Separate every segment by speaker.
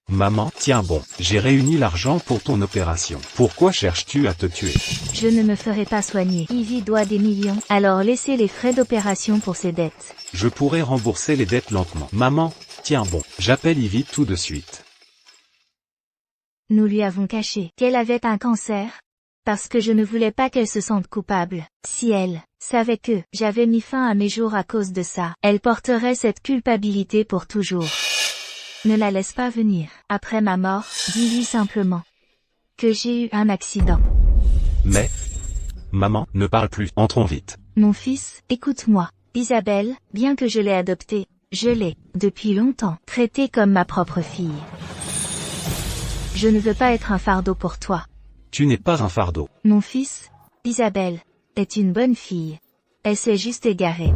Speaker 1: Maman, tiens bon, j'ai réuni l'argent pour ton opération. Pourquoi cherches-tu à te tuer?
Speaker 2: Je ne me ferai pas soigner. Ivy doit des millions, alors laissez les frais d'opération pour ses dettes.
Speaker 1: Je pourrais rembourser les dettes lentement. Maman, tiens bon, j'appelle Ivy tout de suite.
Speaker 2: Nous lui avons caché qu'elle avait un cancer. Parce que je ne voulais pas qu'elle se sente coupable. Si elle savait que j'avais mis fin à mes jours à cause de ça, elle porterait cette culpabilité pour toujours. Ne la laisse pas venir. Après ma mort, dis-lui simplement que j'ai eu un accident.
Speaker 1: Mais... Maman, ne parle plus, entrons vite.
Speaker 2: Mon fils, écoute-moi. Isabelle, bien que je l'ai adoptée, je l'ai, depuis longtemps, traitée comme ma propre fille. Je ne veux pas être un fardeau pour toi.
Speaker 1: Tu n'es pas un fardeau.
Speaker 2: Mon fils, Isabelle, est une bonne fille. Elle s'est juste égarée.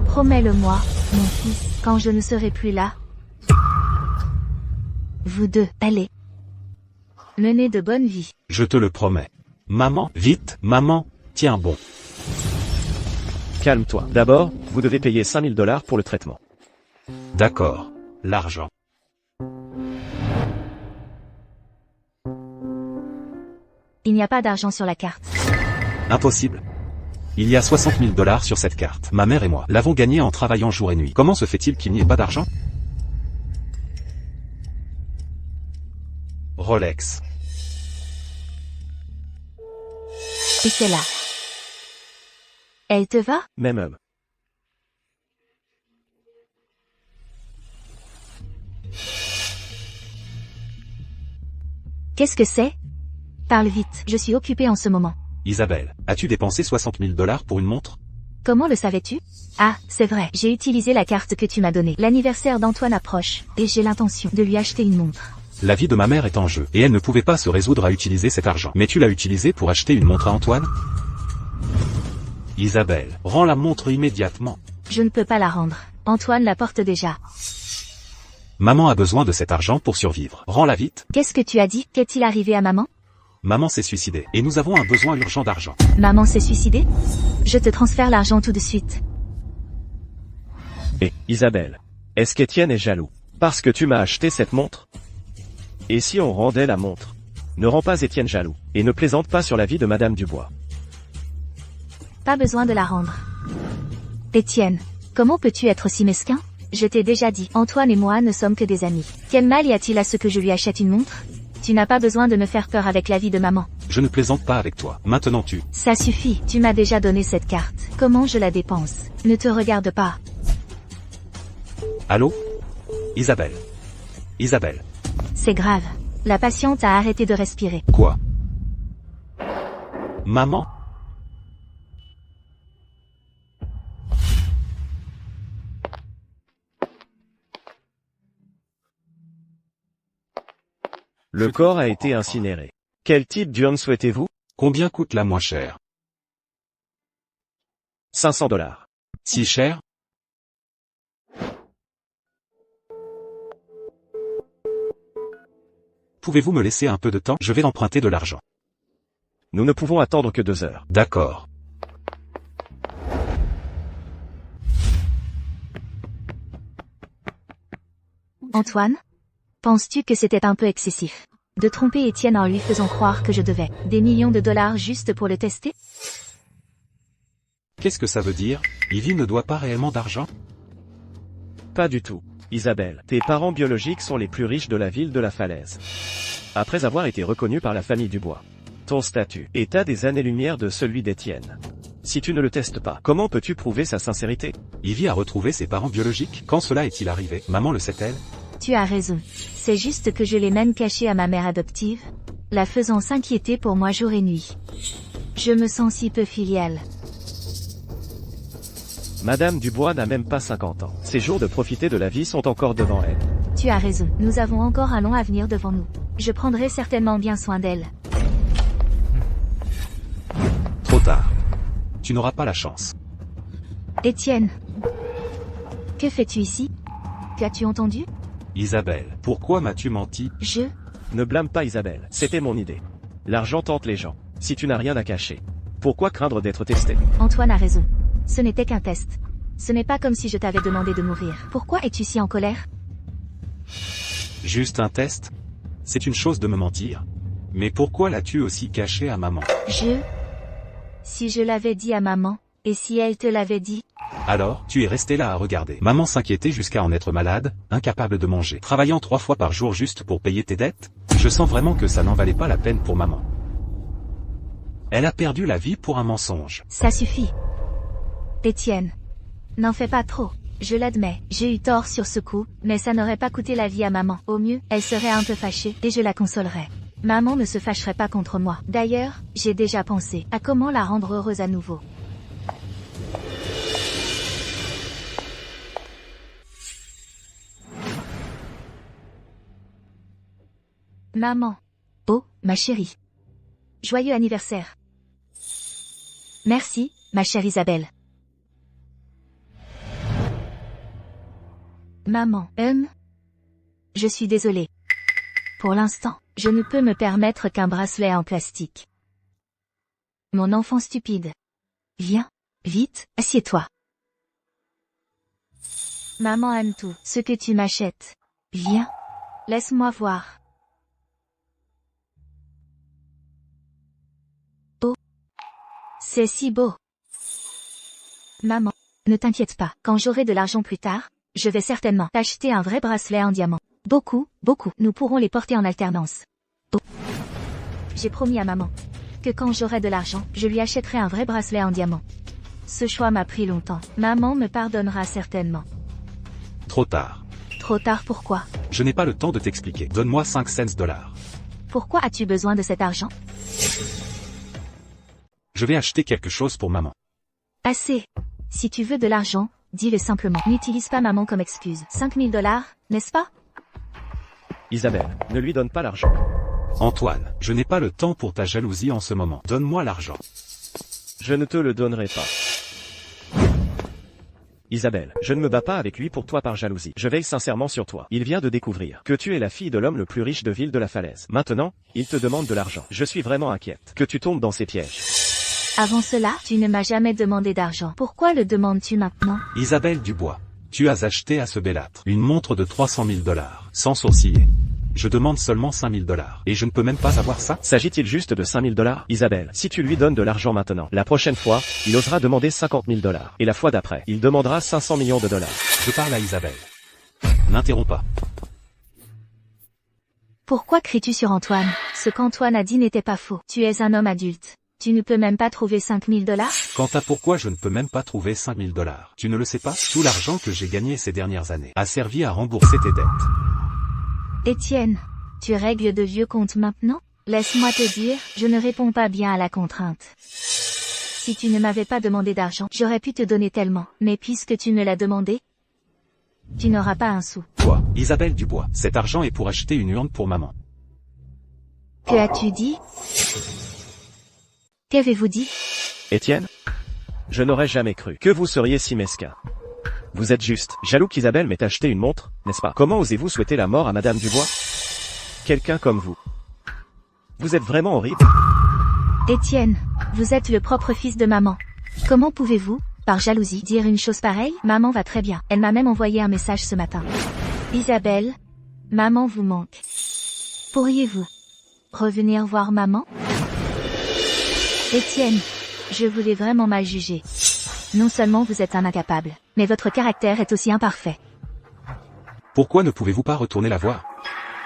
Speaker 2: Promets-le-moi, mon fils, quand je ne serai plus là. Vous deux, allez. Menez de bonnes vies.
Speaker 1: Je te le promets. Maman, vite, maman, tiens bon.
Speaker 3: Calme-toi. D'abord, vous devez payer 5000 $ pour le traitement.
Speaker 1: D'accord. L'argent.
Speaker 2: Il n'y a pas d'argent sur la carte.
Speaker 1: Impossible. Il y a 60 000 $ sur cette carte. Ma mère et moi l'avons gagnée en travaillant jour et nuit. Comment se fait-il qu'il n'y ait pas d'argent? Rolex.
Speaker 2: Et c'est là. Elle te va?
Speaker 3: Même homme.
Speaker 2: Qu'est-ce que c'est? Parle vite, je suis occupée en ce moment.
Speaker 1: Isabelle, as-tu dépensé 60 000 $ pour une montre?
Speaker 2: Comment le savais-tu? Ah, c'est vrai, j'ai utilisé la carte que tu m'as donnée. L'anniversaire d'Antoine approche, et j'ai l'intention de lui acheter une montre.
Speaker 1: La vie de ma mère est en jeu, et elle ne pouvait pas se résoudre à utiliser cet argent. Mais tu l'as utilisé pour acheter une montre à Antoine? Isabelle, rends la montre immédiatement.
Speaker 2: Je ne peux pas la rendre. Antoine la porte déjà.
Speaker 1: Maman a besoin de cet argent pour survivre. Rends-la vite.
Speaker 2: Qu'est-ce que tu as dit? Qu'est-il arrivé à maman?
Speaker 1: Maman s'est suicidée, et nous avons un besoin urgent d'argent.
Speaker 2: Maman s'est suicidée? Je te transfère l'argent tout de suite.
Speaker 3: Et, Isabelle, est-ce qu'Étienne est jaloux? Parce que tu m'as acheté cette montre? Et si on rendait la montre? Ne rends pas Étienne jaloux, et ne plaisante pas sur la vie de Madame Dubois.
Speaker 2: Pas besoin de la rendre. Étienne, comment peux-tu être aussi mesquin? Je t'ai déjà dit, Antoine et moi ne sommes que des amis. Quel mal y a-t-il à ce que je lui achète une montre? Tu n'as pas besoin de me faire peur avec la vie de maman.
Speaker 1: Je ne plaisante pas avec toi. Maintenant tu...
Speaker 2: Ça suffit, tu m'as déjà donné cette carte. Comment je la dépense? Ne te regarde pas.
Speaker 1: Allô? Isabelle. Isabelle.
Speaker 2: C'est grave. La patiente a arrêté de respirer.
Speaker 1: Quoi? Maman?
Speaker 3: Le corps a été incinéré. Quel type d'urne souhaitez-vous?
Speaker 1: Combien coûte la moins chère?
Speaker 3: 500 $.
Speaker 1: Si cher? Pouvez-vous me laisser un peu de temps? Je vais emprunter de l'argent.
Speaker 3: Nous ne pouvons attendre que 2 heures.
Speaker 1: D'accord.
Speaker 2: Antoine? Penses-tu que c'était un peu excessif de tromper Étienne en lui faisant croire que je devais des millions de dollars juste pour le tester?
Speaker 1: Qu'est-ce que ça veut dire? Ivy ne doit pas réellement d'argent?
Speaker 3: Pas du tout. Isabelle, tes parents biologiques sont les plus riches de la ville de La Falaise. Après avoir été reconnus par la famille Dubois. Ton statut est à des années-lumière de celui d'Étienne. Si tu ne le testes pas, comment peux-tu prouver sa sincérité?
Speaker 1: Ivy a retrouvé ses parents biologiques? Quand cela est-il arrivé? Maman le sait-elle?
Speaker 2: Tu as raison. C'est juste que je l'ai même caché à ma mère adoptive, la faisant s'inquiéter pour moi jour et nuit. Je me sens si peu filiale.
Speaker 3: Madame Dubois n'a même pas 50 ans. Ses jours de profiter de la vie sont encore devant elle.
Speaker 2: Tu as raison. Nous avons encore un long avenir devant nous. Je prendrai certainement bien soin d'elle.
Speaker 1: Trop tard. Tu n'auras pas la chance.
Speaker 2: Étienne. Que fais-tu ici? Qu'as-tu entendu?
Speaker 1: Isabelle, pourquoi m'as-tu menti?
Speaker 3: Ne blâme pas Isabelle, c'était mon idée. L'argent tente les gens. Si tu n'as rien à cacher, pourquoi craindre d'être testé?
Speaker 2: Antoine a raison. Ce n'était qu'un test. Ce n'est pas comme si je t'avais demandé de mourir. Pourquoi es-tu si en colère?
Speaker 1: Juste un test? C'est une chose de me mentir. Mais pourquoi l'as-tu aussi caché à maman?
Speaker 2: Si je l'avais dit à maman, et si elle te l'avait dit?
Speaker 1: Alors, tu es resté là à regarder. Maman s'inquiétait jusqu'à en être malade, incapable de manger. Travaillant 3 fois par jour juste pour payer tes dettes? Je sens vraiment que ça n'en valait pas la peine pour maman. Elle a perdu la vie pour un mensonge.
Speaker 2: Ça suffit. Étienne. N'en fais pas trop. Je l'admets, j'ai eu tort sur ce coup, mais ça n'aurait pas coûté la vie à maman. Au mieux, elle serait un peu fâchée, et je la consolerais. Maman ne se fâcherait pas contre moi. D'ailleurs, j'ai déjà pensé à comment la rendre heureuse à nouveau. Maman. Oh, ma chérie. Joyeux anniversaire. Merci, ma chère Isabelle. Maman, je suis désolée. Pour l'instant, je ne peux me permettre qu'un bracelet en plastique. Mon enfant stupide. Viens, vite, assieds-toi. Maman aime tout ce que tu m'achètes. Viens, laisse-moi voir. Oh, c'est si beau. Maman, ne t'inquiète pas, quand j'aurai de l'argent plus tard, je vais certainement t'acheter un vrai bracelet en diamant. Beaucoup, beaucoup. Nous pourrons les porter en alternance. Oh. J'ai promis à maman que quand j'aurai de l'argent, je lui achèterai un vrai bracelet en diamant. Ce choix m'a pris longtemps. Maman me pardonnera certainement.
Speaker 1: Trop tard.
Speaker 2: Trop tard pourquoi?
Speaker 1: Je n'ai pas le temps de t'expliquer. Donne-moi 5 cents dollars.
Speaker 2: Pourquoi as-tu besoin de cet argent?
Speaker 1: Je vais acheter quelque chose pour maman.
Speaker 2: Assez. Si tu veux de l'argent, dis-le simplement. N'utilise pas maman comme excuse. 5 000 dollars, n'est-ce pas?
Speaker 3: Isabelle, ne lui donne pas l'argent.
Speaker 1: Antoine, je n'ai pas le temps pour ta jalousie en ce moment. Donne-moi l'argent.
Speaker 3: Je ne te le donnerai pas. Isabelle, je ne me bats pas avec lui pour toi par jalousie. Je veille sincèrement sur toi. Il vient de découvrir que tu es la fille de l'homme le plus riche de Ville de la Falaise. Maintenant, il te demande de l'argent. Je suis vraiment inquiète que tu tombes dans ses pièges.
Speaker 2: Avant cela, tu ne m'as jamais demandé d'argent. Pourquoi le demandes-tu maintenant?
Speaker 1: Isabelle Dubois, tu as acheté à ce bellâtre une montre de 300 000 dollars, sans sourciller. Je demande seulement 5 000 dollars. Et je ne peux même pas avoir ça?
Speaker 3: S'agit-il juste de 5 000 dollars? Isabelle, si tu lui donnes de l'argent maintenant, la prochaine fois, il osera demander 50 000 dollars. Et la fois d'après, il demandera 500 millions de dollars.
Speaker 1: Je parle à Isabelle. N'interromps pas.
Speaker 2: Pourquoi cries-tu sur Antoine? Ce qu'Antoine a dit n'était pas faux. Tu es un homme adulte. Tu ne peux même pas trouver 5 000 dollars?
Speaker 1: Quant à pourquoi je ne peux même pas trouver 5 000 dollars, tu ne le sais pas? Tout l'argent que j'ai gagné ces dernières années a servi à rembourser tes dettes.
Speaker 2: Étienne, tu règles de vieux comptes maintenant? Laisse-moi te dire, je ne réponds pas bien à la contrainte. Si tu ne m'avais pas demandé d'argent, j'aurais pu te donner tellement. Mais puisque tu me l'as demandé, tu n'auras pas un sou.
Speaker 1: Toi, Isabelle Dubois, cet argent est pour acheter une urne pour maman.
Speaker 2: Que as-tu dit? Qu'avez-vous dit?
Speaker 3: Étienne? Je n'aurais jamais cru que vous seriez si mesquin. Vous êtes juste jaloux qu'Isabelle m'ait acheté une montre, n'est-ce pas? Comment osez-vous souhaiter la mort à Madame Dubois? Quelqu'un comme vous. Vous êtes vraiment horrible.
Speaker 2: Étienne, vous êtes le propre fils de maman. Comment pouvez-vous, par jalousie, dire une chose pareille? Maman va très bien. Elle m'a même envoyé un message ce matin. Isabelle, maman vous manque. Pourriez-vous revenir voir maman? Étienne, je vous l'ai vraiment mal jugé. Non seulement vous êtes un incapable, mais votre caractère est aussi imparfait.
Speaker 1: Pourquoi ne pouvez-vous pas retourner la voir?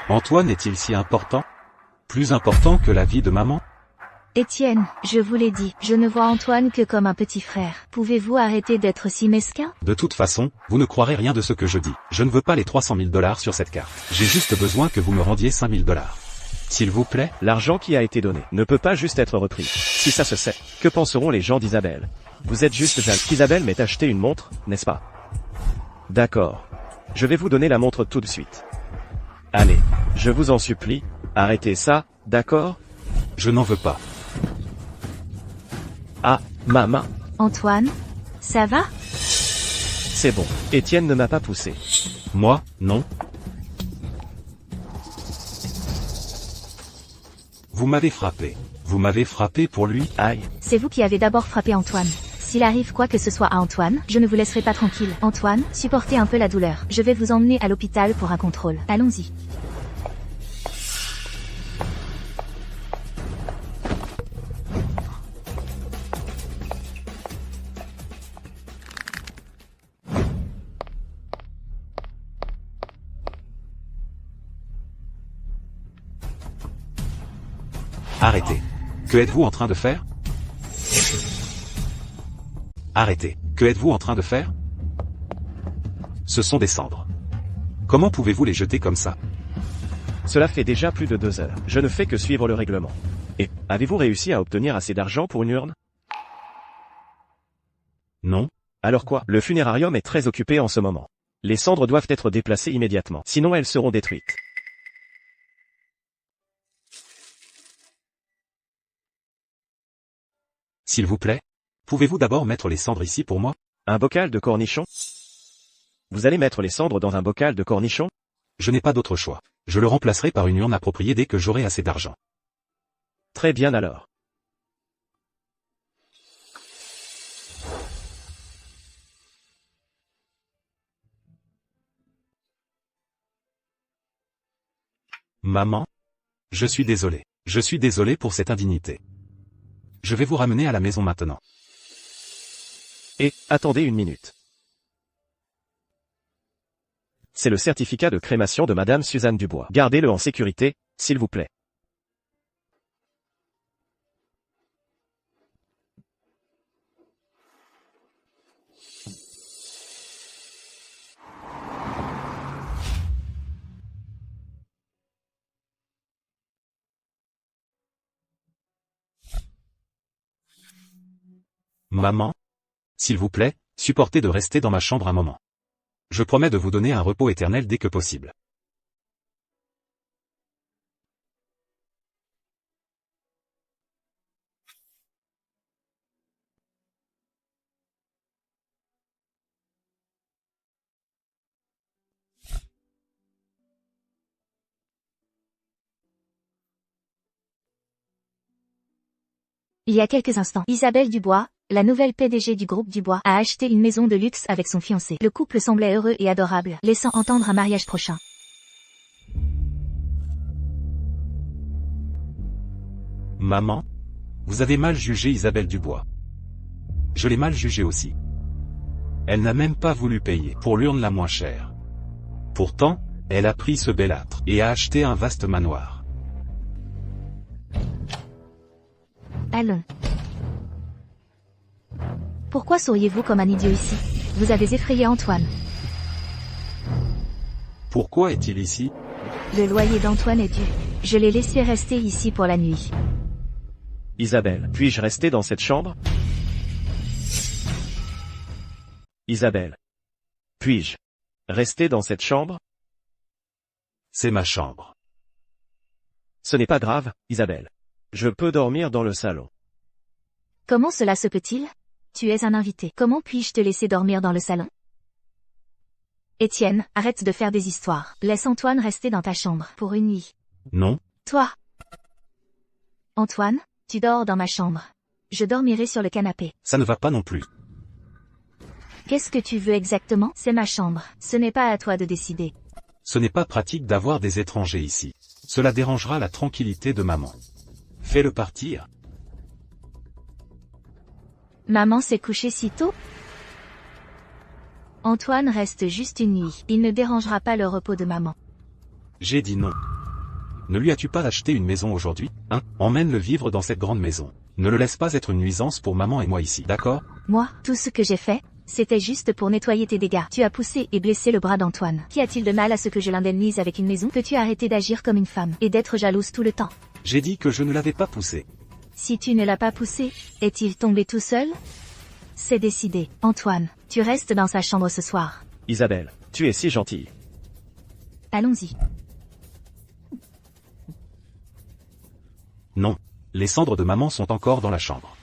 Speaker 1: Antoine est-il si important? Plus important que la vie de maman?
Speaker 2: Étienne, je vous l'ai dit, je ne vois Antoine que comme un petit frère. Pouvez-vous arrêter d'être si mesquin?
Speaker 1: De toute façon, vous ne croirez rien de ce que je dis. Je ne veux pas les 300 000 dollars sur cette carte. J'ai juste besoin que vous me rendiez 5 000 dollars. S'il vous plaît?
Speaker 3: L'argent qui a été donné ne peut pas juste être repris. Si ça se sait, que penseront les gens d'Isabelle? Vous êtes juste jaloux qu'Isabelle m'ait acheté une montre, n'est-ce pas? D'accord. Je vais vous donner la montre tout de suite. Allez, je vous en supplie, arrêtez ça, d'accord?
Speaker 1: Je n'en veux pas.
Speaker 3: Ah, ma main.
Speaker 2: Antoine, ça va?
Speaker 3: C'est bon, Étienne ne m'a pas poussé.
Speaker 1: Moi, non. Vous m'avez frappé. Vous m'avez frappé pour lui?
Speaker 3: Aïe.
Speaker 2: C'est vous qui avez d'abord frappé Antoine. S'il arrive quoi que ce soit à Antoine, je ne vous laisserai pas tranquille. Antoine, supportez un peu la douleur. Je vais vous emmener à l'hôpital pour un contrôle. Allons-y.
Speaker 1: Arrêtez. Que êtes-vous en train de faire? Arrêtez. Que êtes-vous en train de faire? Ce sont des cendres. Comment pouvez-vous les jeter comme ça?
Speaker 3: Cela fait déjà plus de 2 heures. Je ne fais que suivre le règlement. Et, avez-vous réussi à obtenir assez d'argent pour une urne?
Speaker 1: Non.
Speaker 3: Alors quoi? Le funérarium est très occupé en ce moment. Les cendres doivent être déplacées immédiatement, sinon elles seront détruites.
Speaker 1: S'il vous plaît, pouvez-vous d'abord mettre les cendres ici pour moi?
Speaker 3: Un bocal de cornichons? Vous allez mettre les cendres dans un bocal de cornichons?
Speaker 1: Je n'ai pas d'autre choix. Je le remplacerai par une urne appropriée dès que j'aurai assez d'argent.
Speaker 3: Très bien alors.
Speaker 1: Maman? Je suis désolé. Je suis désolé pour cette indignité. Je vais vous ramener à la maison maintenant.
Speaker 3: Et, attendez une minute. C'est le certificat de crémation de Madame Suzanne Dubois. Gardez-le en sécurité, s'il vous plaît.
Speaker 1: Maman? S'il vous plaît, supportez de rester dans ma chambre un moment. Je promets de vous donner un repos éternel dès que possible.
Speaker 2: Il y a quelques instants, Isabelle Dubois, la nouvelle PDG du groupe Dubois, a acheté une maison de luxe avec son fiancé. Le couple semblait heureux et adorable, laissant entendre un mariage prochain.
Speaker 1: Maman? Vous avez mal jugé Isabelle Dubois. Je l'ai mal jugée aussi. Elle n'a même pas voulu payer pour l'urne la moins chère. Pourtant, elle a pris ce bellâtre et a acheté un vaste manoir.
Speaker 2: Allons. Pourquoi souriez-vous comme un idiot ici? Vous avez effrayé Antoine.
Speaker 1: Pourquoi est-il ici?
Speaker 2: Le loyer d'Antoine est dû. Je l'ai laissé rester ici pour la nuit.
Speaker 3: Isabelle, puis-je rester dans cette chambre? Isabelle. Puis-je rester dans cette chambre?
Speaker 1: C'est ma chambre.
Speaker 3: Ce n'est pas grave, Isabelle. Je peux dormir dans le salon.
Speaker 2: Comment cela se peut-il? Tu es un invité. Comment puis-je te laisser dormir dans le salon? Étienne, arrête de faire des histoires. Laisse Antoine rester dans ta chambre pour une nuit.
Speaker 1: Non.
Speaker 2: Toi. Antoine, tu dors dans ma chambre. Je dormirai sur le canapé.
Speaker 1: Ça ne va pas non plus.
Speaker 2: Qu'est-ce que tu veux exactement? C'est ma chambre. Ce n'est pas à toi de décider.
Speaker 1: Ce n'est pas pratique d'avoir des étrangers ici. Cela dérangera la tranquillité de maman. Fais-le partir.
Speaker 2: Maman s'est couchée si tôt? Antoine reste juste une nuit. Il ne dérangera pas le repos de maman.
Speaker 1: J'ai dit non. Ne lui as-tu pas acheté une maison aujourd'hui, hein? Emmène-le vivre dans cette grande maison. Ne le laisse pas être une nuisance pour maman et moi ici, d'accord?
Speaker 2: Moi, tout ce que j'ai fait, c'était juste pour nettoyer tes dégâts. Tu as poussé et blessé le bras d'Antoine. Qu'y a-t-il de mal à ce que je l'indemnise avec une maison? Peux-tu arrêter d'agir comme une femme et d'être jalouse tout le temps?
Speaker 1: J'ai dit que je ne l'avais pas poussé.
Speaker 2: Si tu ne l'as pas poussé, est-il tombé tout seul? C'est décidé. Antoine, tu restes dans sa chambre ce soir.
Speaker 3: Isabelle, tu es si gentille.
Speaker 2: Allons-y.
Speaker 1: Non. Les cendres de maman sont encore dans la chambre.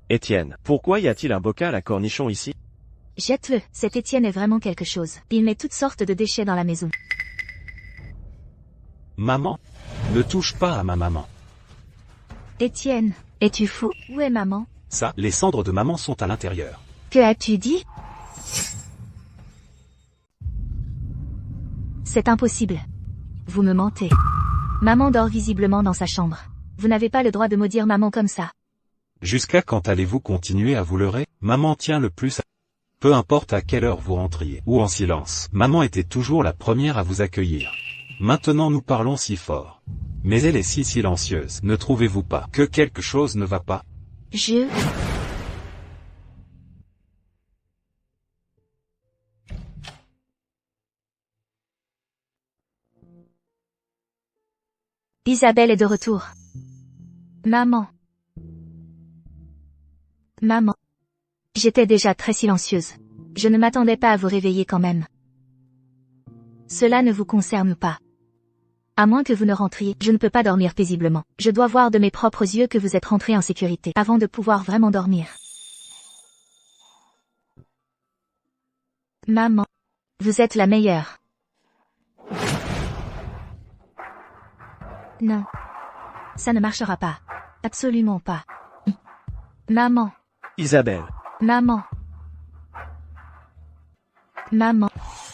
Speaker 3: Étienne, pourquoi y a-t-il un bocal à cornichons ici?
Speaker 2: Jette-le, cet Étienne est vraiment quelque chose. Il met toutes sortes de déchets dans la maison.
Speaker 1: Maman? Ne touche pas à ma maman.
Speaker 2: Étienne, es-tu fou? Où est maman?
Speaker 1: Ça, les cendres de maman sont à l'intérieur.
Speaker 2: Que as-tu dit? C'est impossible. Vous me mentez. Maman dort visiblement dans sa chambre. Vous n'avez pas le droit de maudire maman comme ça.
Speaker 1: Jusqu'à quand allez-vous continuer à vous leurrer? Maman tient le plus à... Peu importe à quelle heure vous rentriez, ou en silence, maman était toujours la première à vous accueillir. Maintenant nous parlons si fort. Mais elle est si silencieuse. Ne trouvez-vous pas que quelque chose ne va pas?
Speaker 2: Isabelle est de retour. Maman. Maman. J'étais déjà très silencieuse. Je ne m'attendais pas à vous réveiller quand même. Cela ne vous concerne pas. À moins que vous ne rentriez, je ne peux pas dormir paisiblement. Je dois voir de mes propres yeux que vous êtes rentré en sécurité, avant de pouvoir vraiment dormir. Maman. Vous êtes la meilleure. Non. Ça ne marchera pas. Absolument pas. Maman.
Speaker 3: Isabelle.
Speaker 2: Maman. Maman.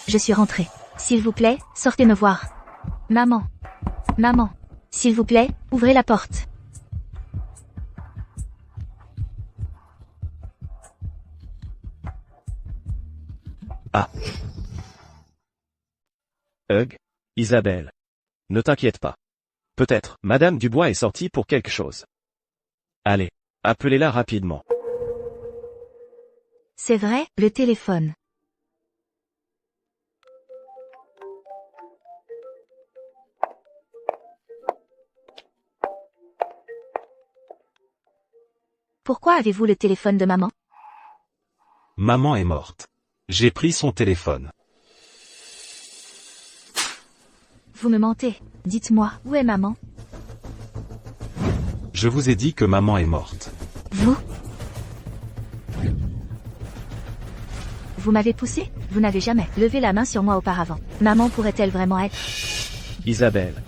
Speaker 2: Je suis rentrée. S'il vous plaît, sortez me voir. Maman. Maman. S'il vous plaît, ouvrez la porte.
Speaker 3: Ah. Hug. Isabelle. Ne t'inquiète pas. Peut-être, Madame Dubois est sortie pour quelque chose. Allez, appelez-la rapidement.
Speaker 2: C'est vrai, le téléphone. Pourquoi avez-vous le téléphone de maman?
Speaker 1: Maman est morte. J'ai pris son téléphone.
Speaker 2: Vous me mentez. Dites-moi, où est maman?
Speaker 1: Je vous ai dit que maman est morte.
Speaker 2: Vous? Vous m'avez poussé? Vous n'avez jamais levé la main sur moi auparavant. Maman pourrait-elle vraiment être?
Speaker 3: Isabelle.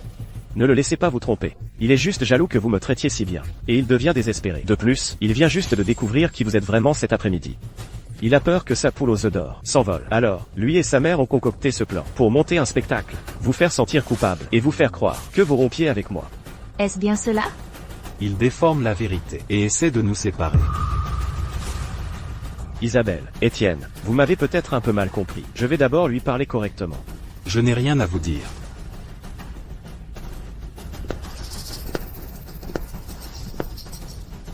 Speaker 3: Ne le laissez pas vous tromper. Il est juste jaloux que vous me traitiez si bien. Et il devient désespéré. De plus, il vient juste de découvrir qui vous êtes vraiment cet après-midi. Il a peur que sa poule aux œufs d'or s'envole. Alors, lui et sa mère ont concocté ce plan pour monter un spectacle, vous faire sentir coupable et vous faire croire que vous rompiez avec moi.
Speaker 2: Est-ce bien cela?
Speaker 1: Il déforme la vérité et essaie de nous séparer.
Speaker 3: Isabelle, Étienne, vous m'avez peut-être un peu mal compris. Je vais d'abord lui parler correctement.
Speaker 1: Je n'ai rien à vous dire.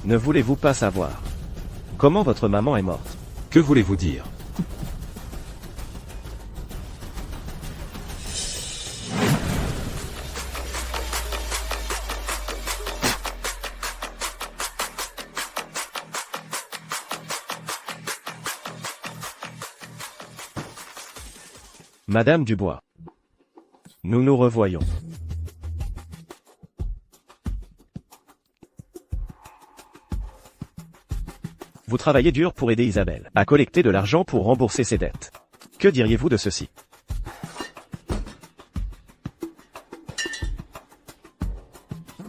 Speaker 3: Ne voulez-vous pas savoir comment votre maman est morte?
Speaker 1: Que voulez-vous dire?
Speaker 3: Madame Dubois. Nous nous revoyons. Vous travaillez dur pour aider Isabelle à collecter de l'argent pour rembourser ses dettes. Que diriez-vous de ceci?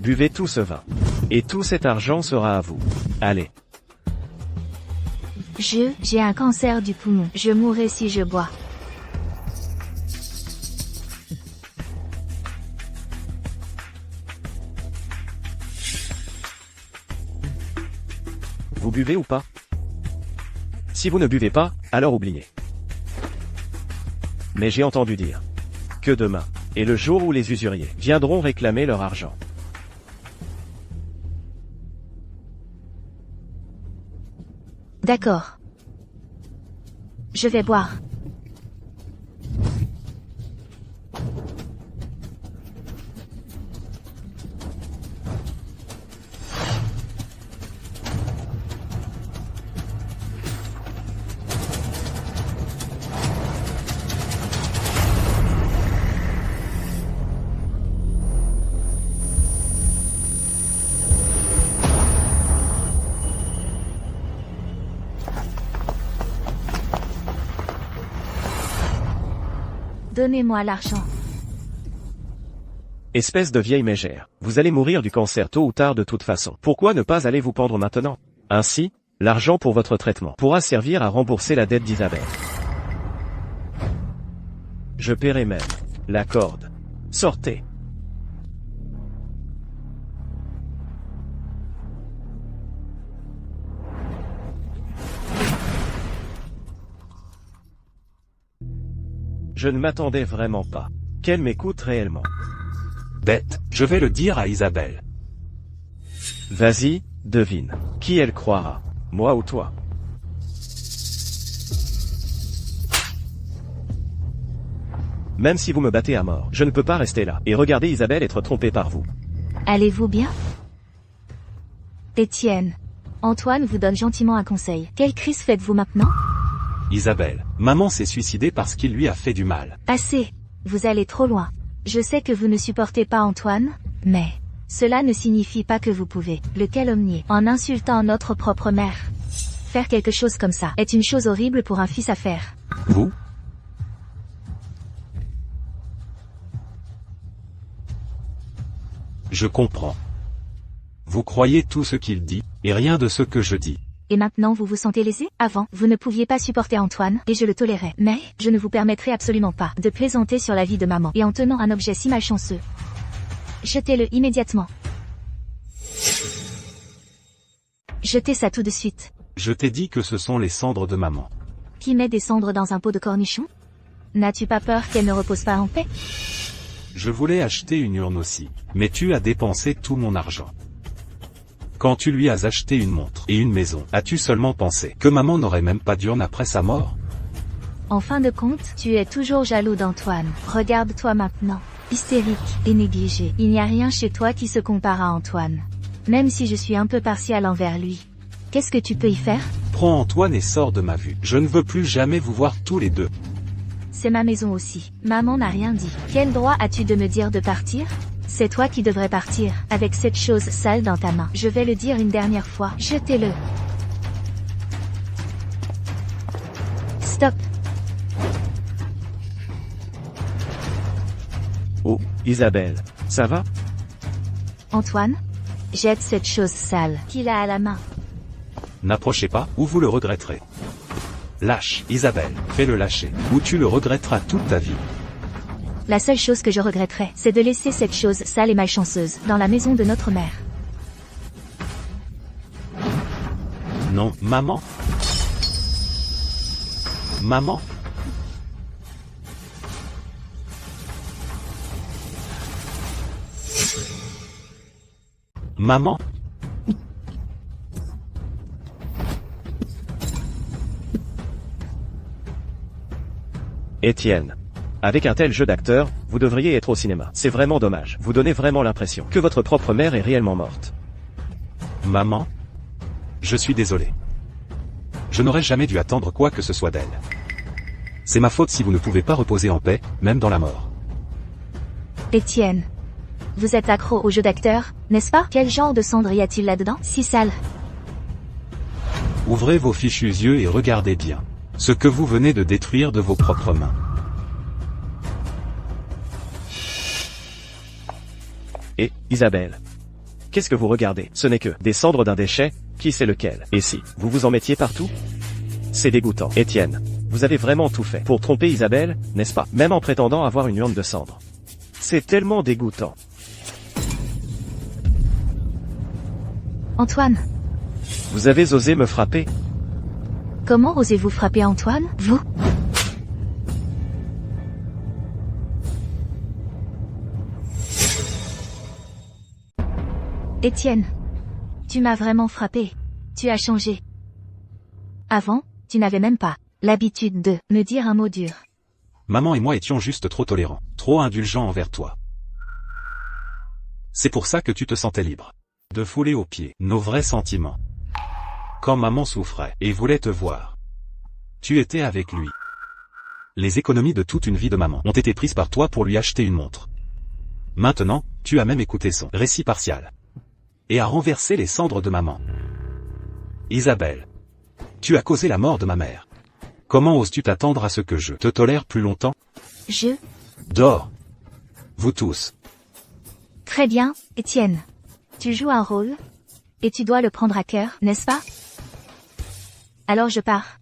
Speaker 3: Buvez tout ce vin. Et tout cet argent sera à vous. Allez.
Speaker 2: J'ai un cancer du poumon. Je mourrai si je bois.
Speaker 3: Vous buvez ou pas? Si vous ne buvez pas, alors oubliez. Mais j'ai entendu dire que demain est le jour où les usuriers viendront réclamer leur argent.
Speaker 2: D'accord. Je vais boire. Donnez-moi l'argent.
Speaker 3: Espèce de vieille mégère, vous allez mourir du cancer tôt ou tard de toute façon. Pourquoi ne pas aller vous pendre maintenant? Ainsi, l'argent pour votre traitement pourra servir à rembourser la dette d'Isabelle. Je paierai même la corde. Sortez. Je ne m'attendais vraiment pas qu'elle m'écoute réellement.
Speaker 1: Bête, je vais le dire à Isabelle.
Speaker 3: Vas-y, devine. Qui elle croira? Moi ou toi? Même si vous me battez à mort, je ne peux pas rester là et regarder Isabelle être trompée par vous.
Speaker 2: Allez-vous bien? Étienne. Antoine vous donne gentiment un conseil. Quelle crise faites-vous maintenant?
Speaker 1: Isabelle, maman s'est suicidée parce qu'il lui a fait du mal.
Speaker 2: Assez. Vous allez trop loin. Je sais que vous ne supportez pas Antoine, mais cela ne signifie pas que vous pouvez le calomnier en insultant notre propre mère. Faire quelque chose comme ça est une chose horrible pour un fils à faire.
Speaker 1: Vous? Je comprends. Vous croyez tout ce qu'il dit, et rien de ce que je dis.
Speaker 2: Et maintenant vous vous sentez lésé? Avant, vous ne pouviez pas supporter Antoine, et je le tolérais. Mais, je ne vous permettrai absolument pas de plaisanter sur la vie de maman, et en tenant un objet si malchanceux. Jetez-le immédiatement. Jetez ça tout de suite.
Speaker 1: Je t'ai dit que ce sont les cendres de maman.
Speaker 2: Qui met des cendres dans un pot de cornichons? N'as-tu pas peur qu'elle ne repose pas en paix?
Speaker 1: Je voulais acheter une urne aussi, mais tu as dépensé tout mon argent. Quand tu lui as acheté une montre et une maison, as-tu seulement pensé que maman n'aurait même pas d'urne après sa mort?
Speaker 2: En fin de compte, tu es toujours jaloux d'Antoine. Regarde-toi maintenant. Hystérique et négligé. Il n'y a rien chez toi qui se compare à Antoine. Même si je suis un peu partial envers lui. Qu'est-ce que tu peux y faire?
Speaker 1: Prends Antoine et sors de ma vue. Je ne veux plus jamais vous voir tous les deux.
Speaker 2: C'est ma maison aussi. Maman n'a rien dit. Quel droit as-tu de me dire de partir? C'est toi qui devrais partir, avec cette chose sale dans ta main. Je vais le dire une dernière fois. Jetez-le. Stop.
Speaker 3: Oh, Isabelle, ça va?
Speaker 2: Antoine? Jette cette chose sale qu'il a à la main.
Speaker 1: N'approchez pas, ou vous le regretterez. Lâche, Isabelle, fais-le lâcher, ou tu le regretteras toute ta vie.
Speaker 2: La seule chose que je regretterais, c'est de laisser cette chose sale et malchanceuse dans la maison de notre mère.
Speaker 1: Non, maman. Maman. Maman.
Speaker 3: Étienne. Avec un tel jeu d'acteur, vous devriez être au cinéma. C'est vraiment dommage. Vous donnez vraiment l'impression que votre propre mère est réellement morte.
Speaker 1: Maman. Je suis désolé. Je n'aurais jamais dû attendre quoi que ce soit d'elle. C'est ma faute si vous ne pouvez pas reposer en paix, même dans la mort.
Speaker 2: Étienne. Vous êtes accro au jeu d'acteur, n'est-ce pas? Quel genre de cendre y a-t-il là-dedans? Si sale.
Speaker 1: Ouvrez vos fichus yeux et regardez bien ce que vous venez de détruire de vos propres mains.
Speaker 3: Et, Isabelle. Qu'est-ce que vous regardez? Ce n'est que des cendres d'un déchet, qui sait lequel? Et si, vous vous en mettiez partout? C'est dégoûtant. Étienne, vous avez vraiment tout fait pour tromper Isabelle, n'est-ce pas? Même en prétendant avoir une urne de cendres. C'est tellement dégoûtant.
Speaker 2: Antoine.
Speaker 3: Vous avez osé me frapper?
Speaker 2: Comment osez-vous frapper Antoine, vous? Étienne. Tu m'as vraiment frappé. Tu as changé. Avant, tu n'avais même pas l'habitude de me dire un mot dur.
Speaker 1: Maman et moi étions juste trop tolérants, trop indulgents envers toi. C'est pour ça que tu te sentais libre de fouler aux pieds nos vrais sentiments. Quand maman souffrait et voulait te voir, tu étais avec lui. Les économies de toute une vie de maman ont été prises par toi pour lui acheter une montre. Maintenant, tu as même écouté son récit partial et a renversé les cendres de maman. Isabelle, tu as causé la mort de ma mère. Comment oses-tu t'attendre à ce que je te tolère plus longtemps? Dors. Vous tous.
Speaker 2: Très bien, Étienne. Tu joues un rôle, et tu dois le prendre à cœur, n'est-ce pas? Alors je pars.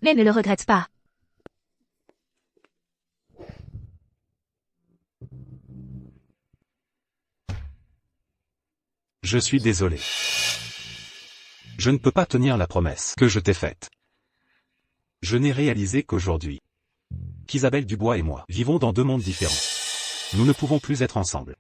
Speaker 2: Mais ne le regrette pas.
Speaker 1: Je suis désolé. Je ne peux pas tenir la promesse que je t'ai faite. Je n'ai réalisé qu'aujourd'hui. qu'Isabelle Dubois et moi vivons dans deux mondes différents. Nous ne pouvons plus être ensemble.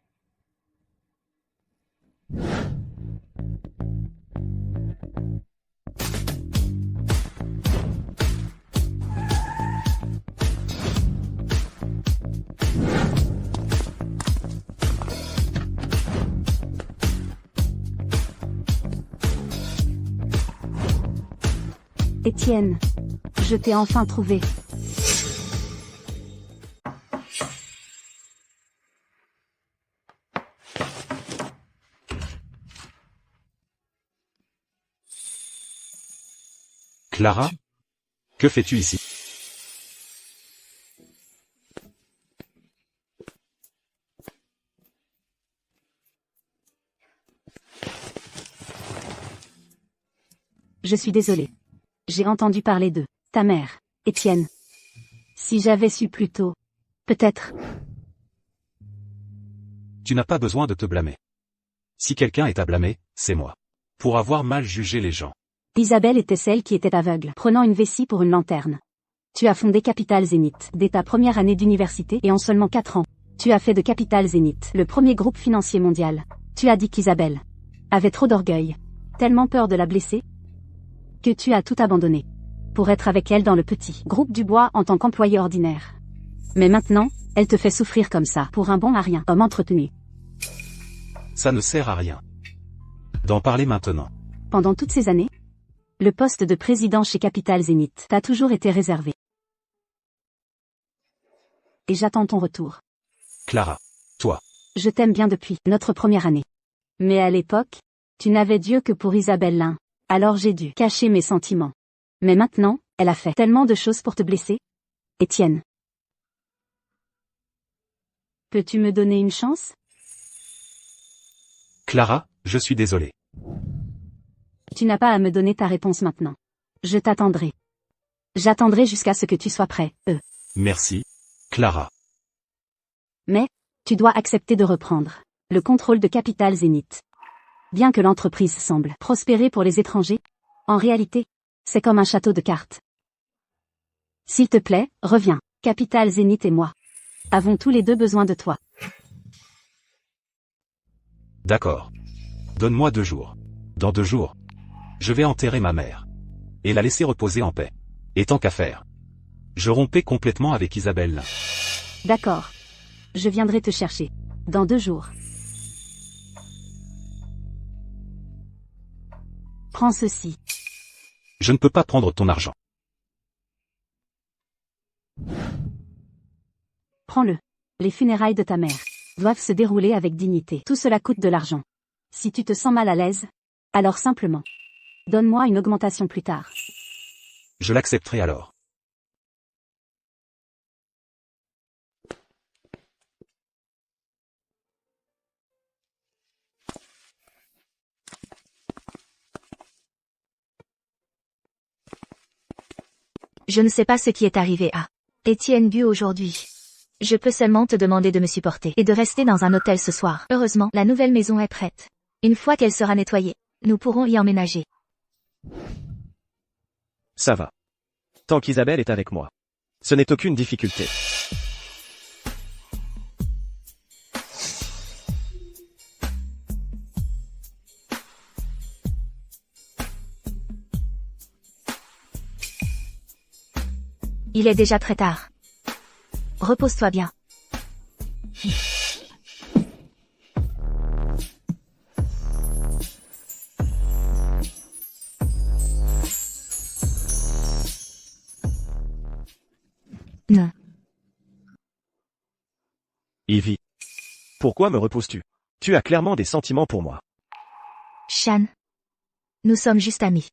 Speaker 4: Étienne, je t'ai enfin trouvé.
Speaker 1: Clara? Que fais-tu ici?
Speaker 4: Je suis désolée. J'ai entendu parler de ta mère, Étienne. Si j'avais su plus tôt, peut-être.
Speaker 1: Tu n'as pas besoin de te blâmer. Si quelqu'un est à blâmer, c'est moi. Pour avoir mal jugé les gens.
Speaker 4: Isabelle était celle qui était aveugle, prenant une vessie pour une lanterne. Tu as fondé Capital Zénith dès ta première année d'université et en seulement 4 ans. Tu as fait de Capital Zénith le premier groupe financier mondial. Tu as dit qu'Isabelle avait trop d'orgueil, tellement peur de la blesser, que tu as tout abandonné pour être avec elle dans le petit groupe Dubois en tant qu'employé ordinaire. Mais maintenant, elle te fait souffrir comme ça pour un bon à rien homme entretenu.
Speaker 1: Ça ne sert à rien d'en parler maintenant.
Speaker 4: Pendant toutes ces années, le poste de président chez Capital Zénith t'a toujours été réservé. Et j'attends ton retour.
Speaker 1: Clara, toi.
Speaker 4: Je t'aime bien depuis notre première année. Mais à l'époque, tu n'avais Dieu que pour Isabelle Lin. Alors j'ai dû cacher mes sentiments. Mais maintenant, elle a fait tellement de choses pour te blesser. Étienne. Peux-tu me donner une chance?
Speaker 1: Clara, je suis désolé.
Speaker 4: Tu n'as pas à me donner ta réponse maintenant. Je t'attendrai. J'attendrai jusqu'à ce que tu sois prêt.
Speaker 1: Merci, Clara.
Speaker 4: Mais, tu dois accepter de reprendre le contrôle de Capital Zénith. Bien que l'entreprise semble prospérer pour les étrangers, en réalité, c'est comme un château de cartes. S'il te plaît, reviens. Capital Zénith et moi avons tous les deux besoin de toi.
Speaker 1: D'accord. Donne-moi 2 jours. Dans 2 jours, je vais enterrer ma mère. Et la laisser reposer en paix. Et tant qu'à faire, je rompais complètement avec Isabelle.
Speaker 4: D'accord. Je viendrai te chercher. Dans 2 jours. Prends ceci.
Speaker 1: Je ne peux pas prendre ton argent.
Speaker 4: Prends-le. Les funérailles de ta mère doivent se dérouler avec dignité. Tout cela coûte de l'argent. Si tu te sens mal à l'aise, alors simplement, donne-moi une augmentation plus tard.
Speaker 1: Je l'accepterai alors.
Speaker 2: Je ne sais pas ce qui est arrivé à Étienne Bu aujourd'hui. Je peux seulement te demander de me supporter et de rester dans un hôtel ce soir. Heureusement, la nouvelle maison est prête. Une fois qu'elle sera nettoyée, nous pourrons y emménager.
Speaker 3: Ça va. Tant qu'Isabelle est avec moi. Ce n'est aucune difficulté.
Speaker 2: Il est déjà très tard. Repose-toi bien. Non.
Speaker 3: Ivy. Pourquoi me repousses-tu? Tu as clairement des sentiments pour moi.
Speaker 2: Shan. Nous sommes juste amis.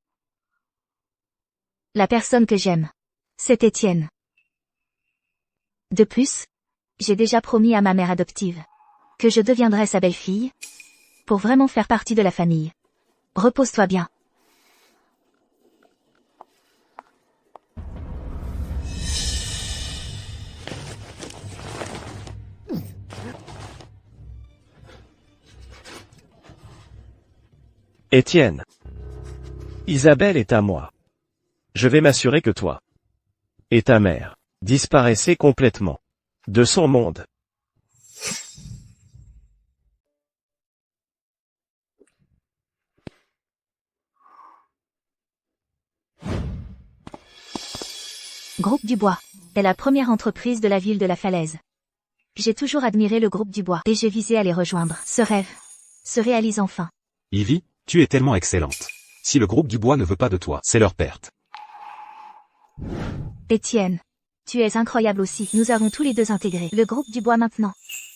Speaker 2: La personne que j'aime, c'est Étienne. De plus, j'ai déjà promis à ma mère adoptive que je deviendrai sa belle-fille pour vraiment faire partie de la famille. Repose-toi bien.
Speaker 3: Étienne. Isabelle est à moi. Je vais m'assurer que toi et ta mère disparaissait complètement de son monde.
Speaker 2: Groupe Dubois est la première entreprise de la ville de La Falaise. J'ai toujours admiré le groupe Dubois et j'ai visé à les rejoindre. Ce rêve se réalise enfin.
Speaker 1: Ivy, tu es tellement excellente. Si le groupe Dubois ne veut pas de toi, c'est leur perte.
Speaker 2: Étienne, tu es incroyable aussi. Nous avons tous les deux intégré le groupe Dubois maintenant.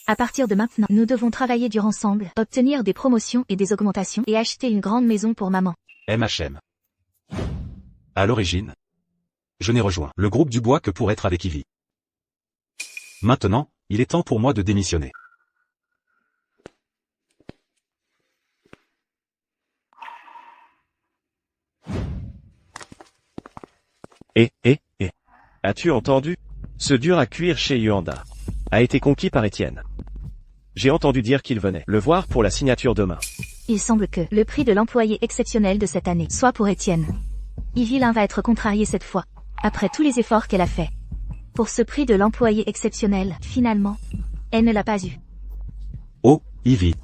Speaker 2: À partir de maintenant, nous devons travailler dur ensemble, obtenir des promotions et des augmentations et acheter une grande maison pour maman.
Speaker 1: MHM. À l'origine, je n'ai rejoint le groupe Dubois que pour être avec Ivy. Maintenant, il est temps pour moi de démissionner.
Speaker 3: As-tu entendu? Ce dur à cuire chez Yuanda a été conquis par Étienne. J'ai entendu dire qu'il venait le voir pour la signature demain.
Speaker 2: Il semble que le prix de l'employé exceptionnel de cette année soit pour Étienne. Ivy Lin va être contrariée cette fois, après tous les efforts qu'elle a faits. Pour ce prix de l'employé exceptionnel, finalement, elle ne l'a pas eu.
Speaker 1: Oh, Ivy.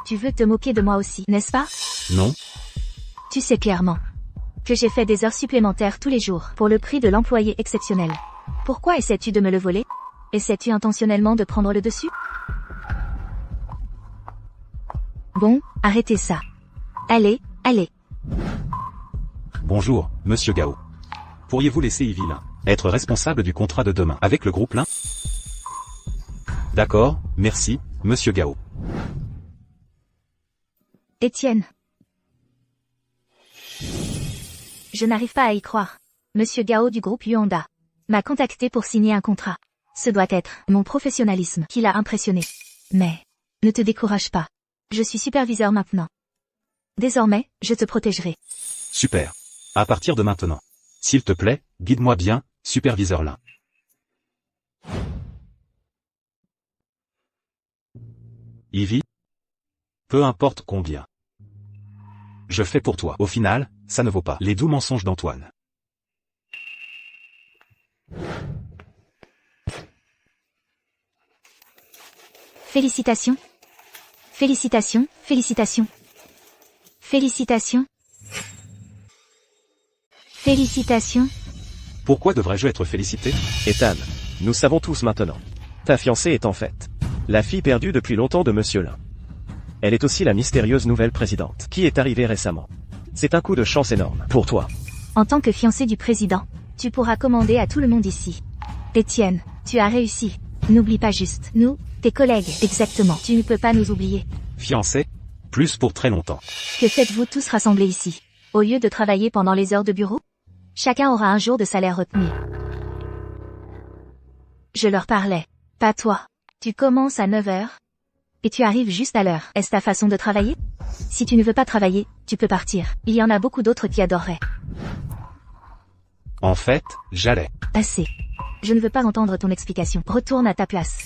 Speaker 2: Tu veux te moquer de moi aussi, n'est-ce pas?
Speaker 1: Non,
Speaker 2: Tu sais clairement que j'ai fait des heures supplémentaires tous les jours pour le prix de l'employé exceptionnel. Pourquoi essaies-tu de me le voler? Essaies-tu intentionnellement de prendre le dessus? Bon, arrêtez ça. Allez, allez.
Speaker 1: bonjour, monsieur Gao. Pourriez-vous laisser Ivy Lin être responsable du contrat de demain avec le groupe Lin? D'accord, merci, monsieur Gao.
Speaker 2: Étienne. Je n'arrive pas à y croire. Monsieur Gao du groupe Yuanda m'a contacté pour signer un contrat. Ce doit être mon professionnalisme qui l'a impressionné. Mais, ne te décourage pas. Je suis superviseur maintenant. Désormais, je te protégerai.
Speaker 1: Super. À partir de maintenant. S'il te plaît, guide-moi bien, superviseur Lin. Ivy? Peu importe combien je fais pour toi. Au final, ça ne vaut pas les doux mensonges d'Antoine.
Speaker 2: Félicitations. Félicitations, félicitations. Félicitations. Félicitations.
Speaker 1: Pourquoi devrais-je être félicité?
Speaker 3: Ethan, nous savons tous maintenant. Ta fiancée est en fait la fille perdue depuis longtemps de Monsieur Lin. Elle est aussi la mystérieuse nouvelle présidente qui est arrivée récemment. C'est un coup de chance énorme pour toi.
Speaker 2: En tant que fiancé du président, tu pourras commander à tout le monde ici. Étienne, tu as réussi. N'oublie pas juste, nous, tes collègues, exactement. Tu ne peux pas nous oublier.
Speaker 1: Fiancé? Plus pour très longtemps.
Speaker 2: Que faites-vous tous rassemblés ici? Au lieu de travailler pendant les heures de bureau? Chacun aura un jour de salaire retenu. Je leur parlais. Pas toi. Tu commences à 9 heures. Et tu arrives juste à l'heure. Est-ce ta façon de travailler? Si tu ne veux pas travailler, tu peux partir. Il y en a beaucoup d'autres qui adoreraient.
Speaker 1: En fait, j'allais.
Speaker 2: Assez. Je ne veux pas entendre ton explication. Retourne à ta place.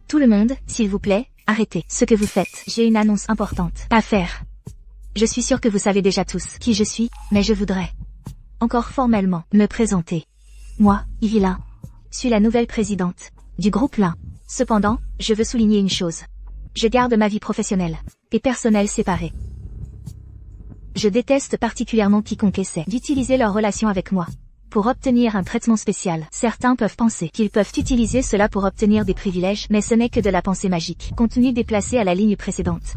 Speaker 2: Tout le monde, s'il vous plaît, arrêtez ce que vous faites. J'ai une annonce importante à faire. Je suis sûr que vous savez déjà tous qui je suis, mais je voudrais encore formellement me présenter. Moi, Ivy Lin, suis la nouvelle présidente du groupe Lin. Cependant, je veux souligner une chose. Je garde ma vie professionnelle et personnelle séparée. Je déteste particulièrement quiconque essaie d'utiliser leur relation avec moi pour obtenir un traitement spécial. Certains peuvent penser qu'ils peuvent utiliser cela pour obtenir des privilèges, mais ce n'est que de la pensée magique. Contenu déplacé à la ligne précédente.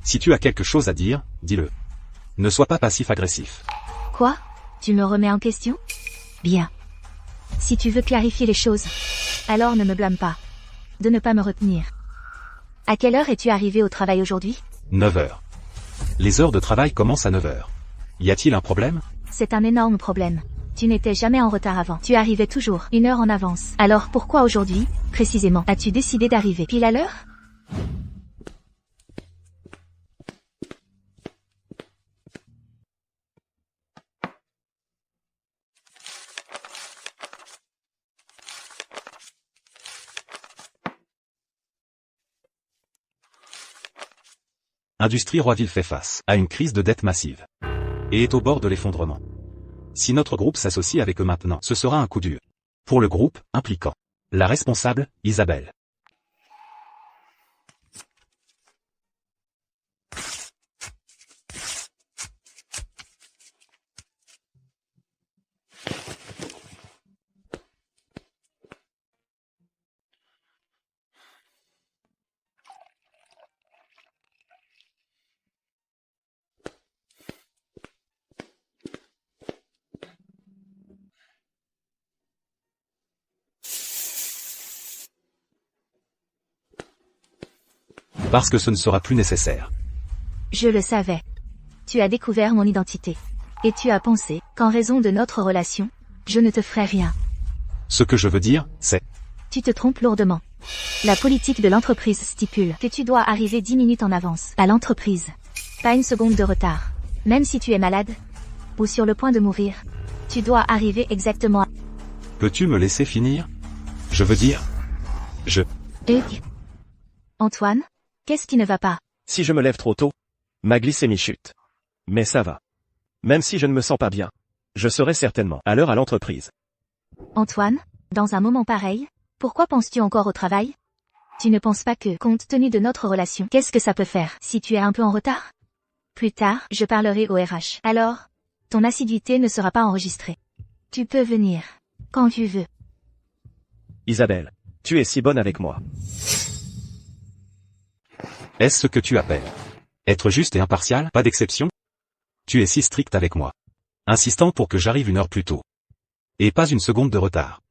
Speaker 1: Si tu as quelque chose à dire, dis-le. Ne sois pas passif-agressif.
Speaker 2: Quoi? Tu me remets en question? Bien. Si tu veux clarifier les choses, alors ne me blâme pas de ne pas me retenir. À quelle heure es-tu arrivé au travail aujourd'hui?
Speaker 1: 9 heures. Les heures de travail commencent à 9 heures. Y a-t-il un problème?
Speaker 2: C'est un énorme problème. Tu n'étais jamais en retard avant. Tu arrivais toujours 1 heure en avance. Alors pourquoi aujourd'hui, précisément, as-tu décidé d'arriver pile à l'heure?
Speaker 1: Industrie Roiville fait face à une crise de dette massive et est au bord de l'effondrement. Si notre groupe s'associe avec eux maintenant, ce sera un coup dur pour le groupe, impliquant la responsable, Isabelle. Parce que ce ne sera plus nécessaire.
Speaker 2: Je le savais. Tu as découvert mon identité. Et tu as pensé qu'en raison de notre relation, je ne te ferai rien.
Speaker 1: Ce que je veux dire, c'est...
Speaker 2: Tu te trompes lourdement. La politique de l'entreprise stipule que tu dois arriver 10 minutes en avance à l'entreprise. Pas une seconde de retard. Même si tu es malade ou sur le point de mourir, tu dois arriver exactement à...
Speaker 1: Peux-tu me laisser finir? Je veux dire...
Speaker 2: Hugues. Antoine, qu'est-ce qui ne va pas?
Speaker 3: Si je me lève trop tôt, ma glycémie chute. Mais ça va. Même si je ne me sens pas bien, je serai certainement à l'heure à l'entreprise.
Speaker 2: Antoine, dans un moment pareil, pourquoi penses-tu encore au travail? Tu ne penses pas que, compte tenu de notre relation, qu'est-ce que ça peut faire si tu es un peu en retard? Plus tard, je parlerai au RH. Alors, ton assiduité ne sera pas enregistrée. Tu peux venir quand tu veux.
Speaker 3: Isabelle, tu es si bonne avec moi.
Speaker 1: Est-ce ce que tu appelles être juste et impartial, pas d'exception? Tu es si strict avec moi, insistant pour que j'arrive une heure plus tôt. Et pas une seconde de retard.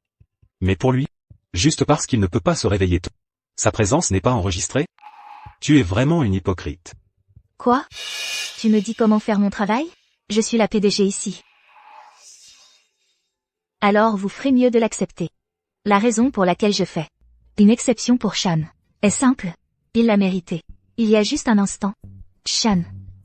Speaker 1: Mais pour lui, juste parce qu'il ne peut pas se réveiller tôt, sa présence n'est pas enregistrée? Tu es vraiment une hypocrite.
Speaker 2: Quoi? Tu me dis comment faire mon travail? Je suis la PDG ici. Alors vous ferez mieux de l'accepter. La raison pour laquelle je fais une exception pour Shan est simple. Il l'a mérité. Il y a juste un instant, Shan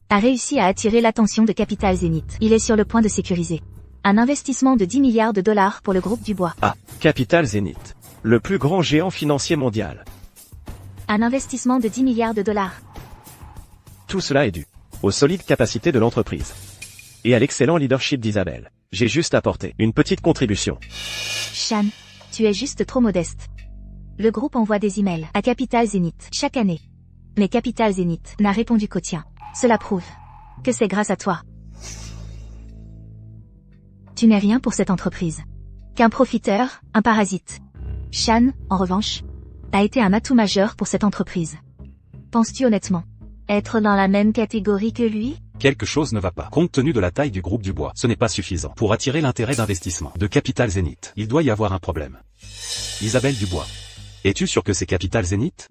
Speaker 2: a réussi à attirer l'attention de Capital Zénith. Il est sur le point de sécuriser un investissement de 10 milliards de dollars pour le groupe Dubois.
Speaker 3: Ah, Capital Zénith, le plus grand géant financier mondial.
Speaker 2: Un investissement de 10 milliards de dollars.
Speaker 3: Tout cela est dû aux solides capacités de l'entreprise et à l'excellent leadership d'Isabelle. J'ai juste apporté une petite contribution.
Speaker 2: Shan, tu es juste trop modeste. Le groupe envoie des emails à Capital Zénith chaque année. Mais Capital Zénith n'a répondu qu'au tien. Cela prouve que c'est grâce à toi. Tu n'es rien pour cette entreprise. Qu'un profiteur, un parasite. Shan, en revanche, a été un atout majeur pour cette entreprise. Penses-tu honnêtement être dans la même catégorie que lui?
Speaker 1: Quelque chose ne va pas. Compte tenu de la taille du groupe Dubois, ce n'est pas suffisant pour attirer l'intérêt d'investissement de Capital Zénith. Il doit y avoir un problème. Isabelle Dubois, es-tu sûr que c'est Capital Zénith?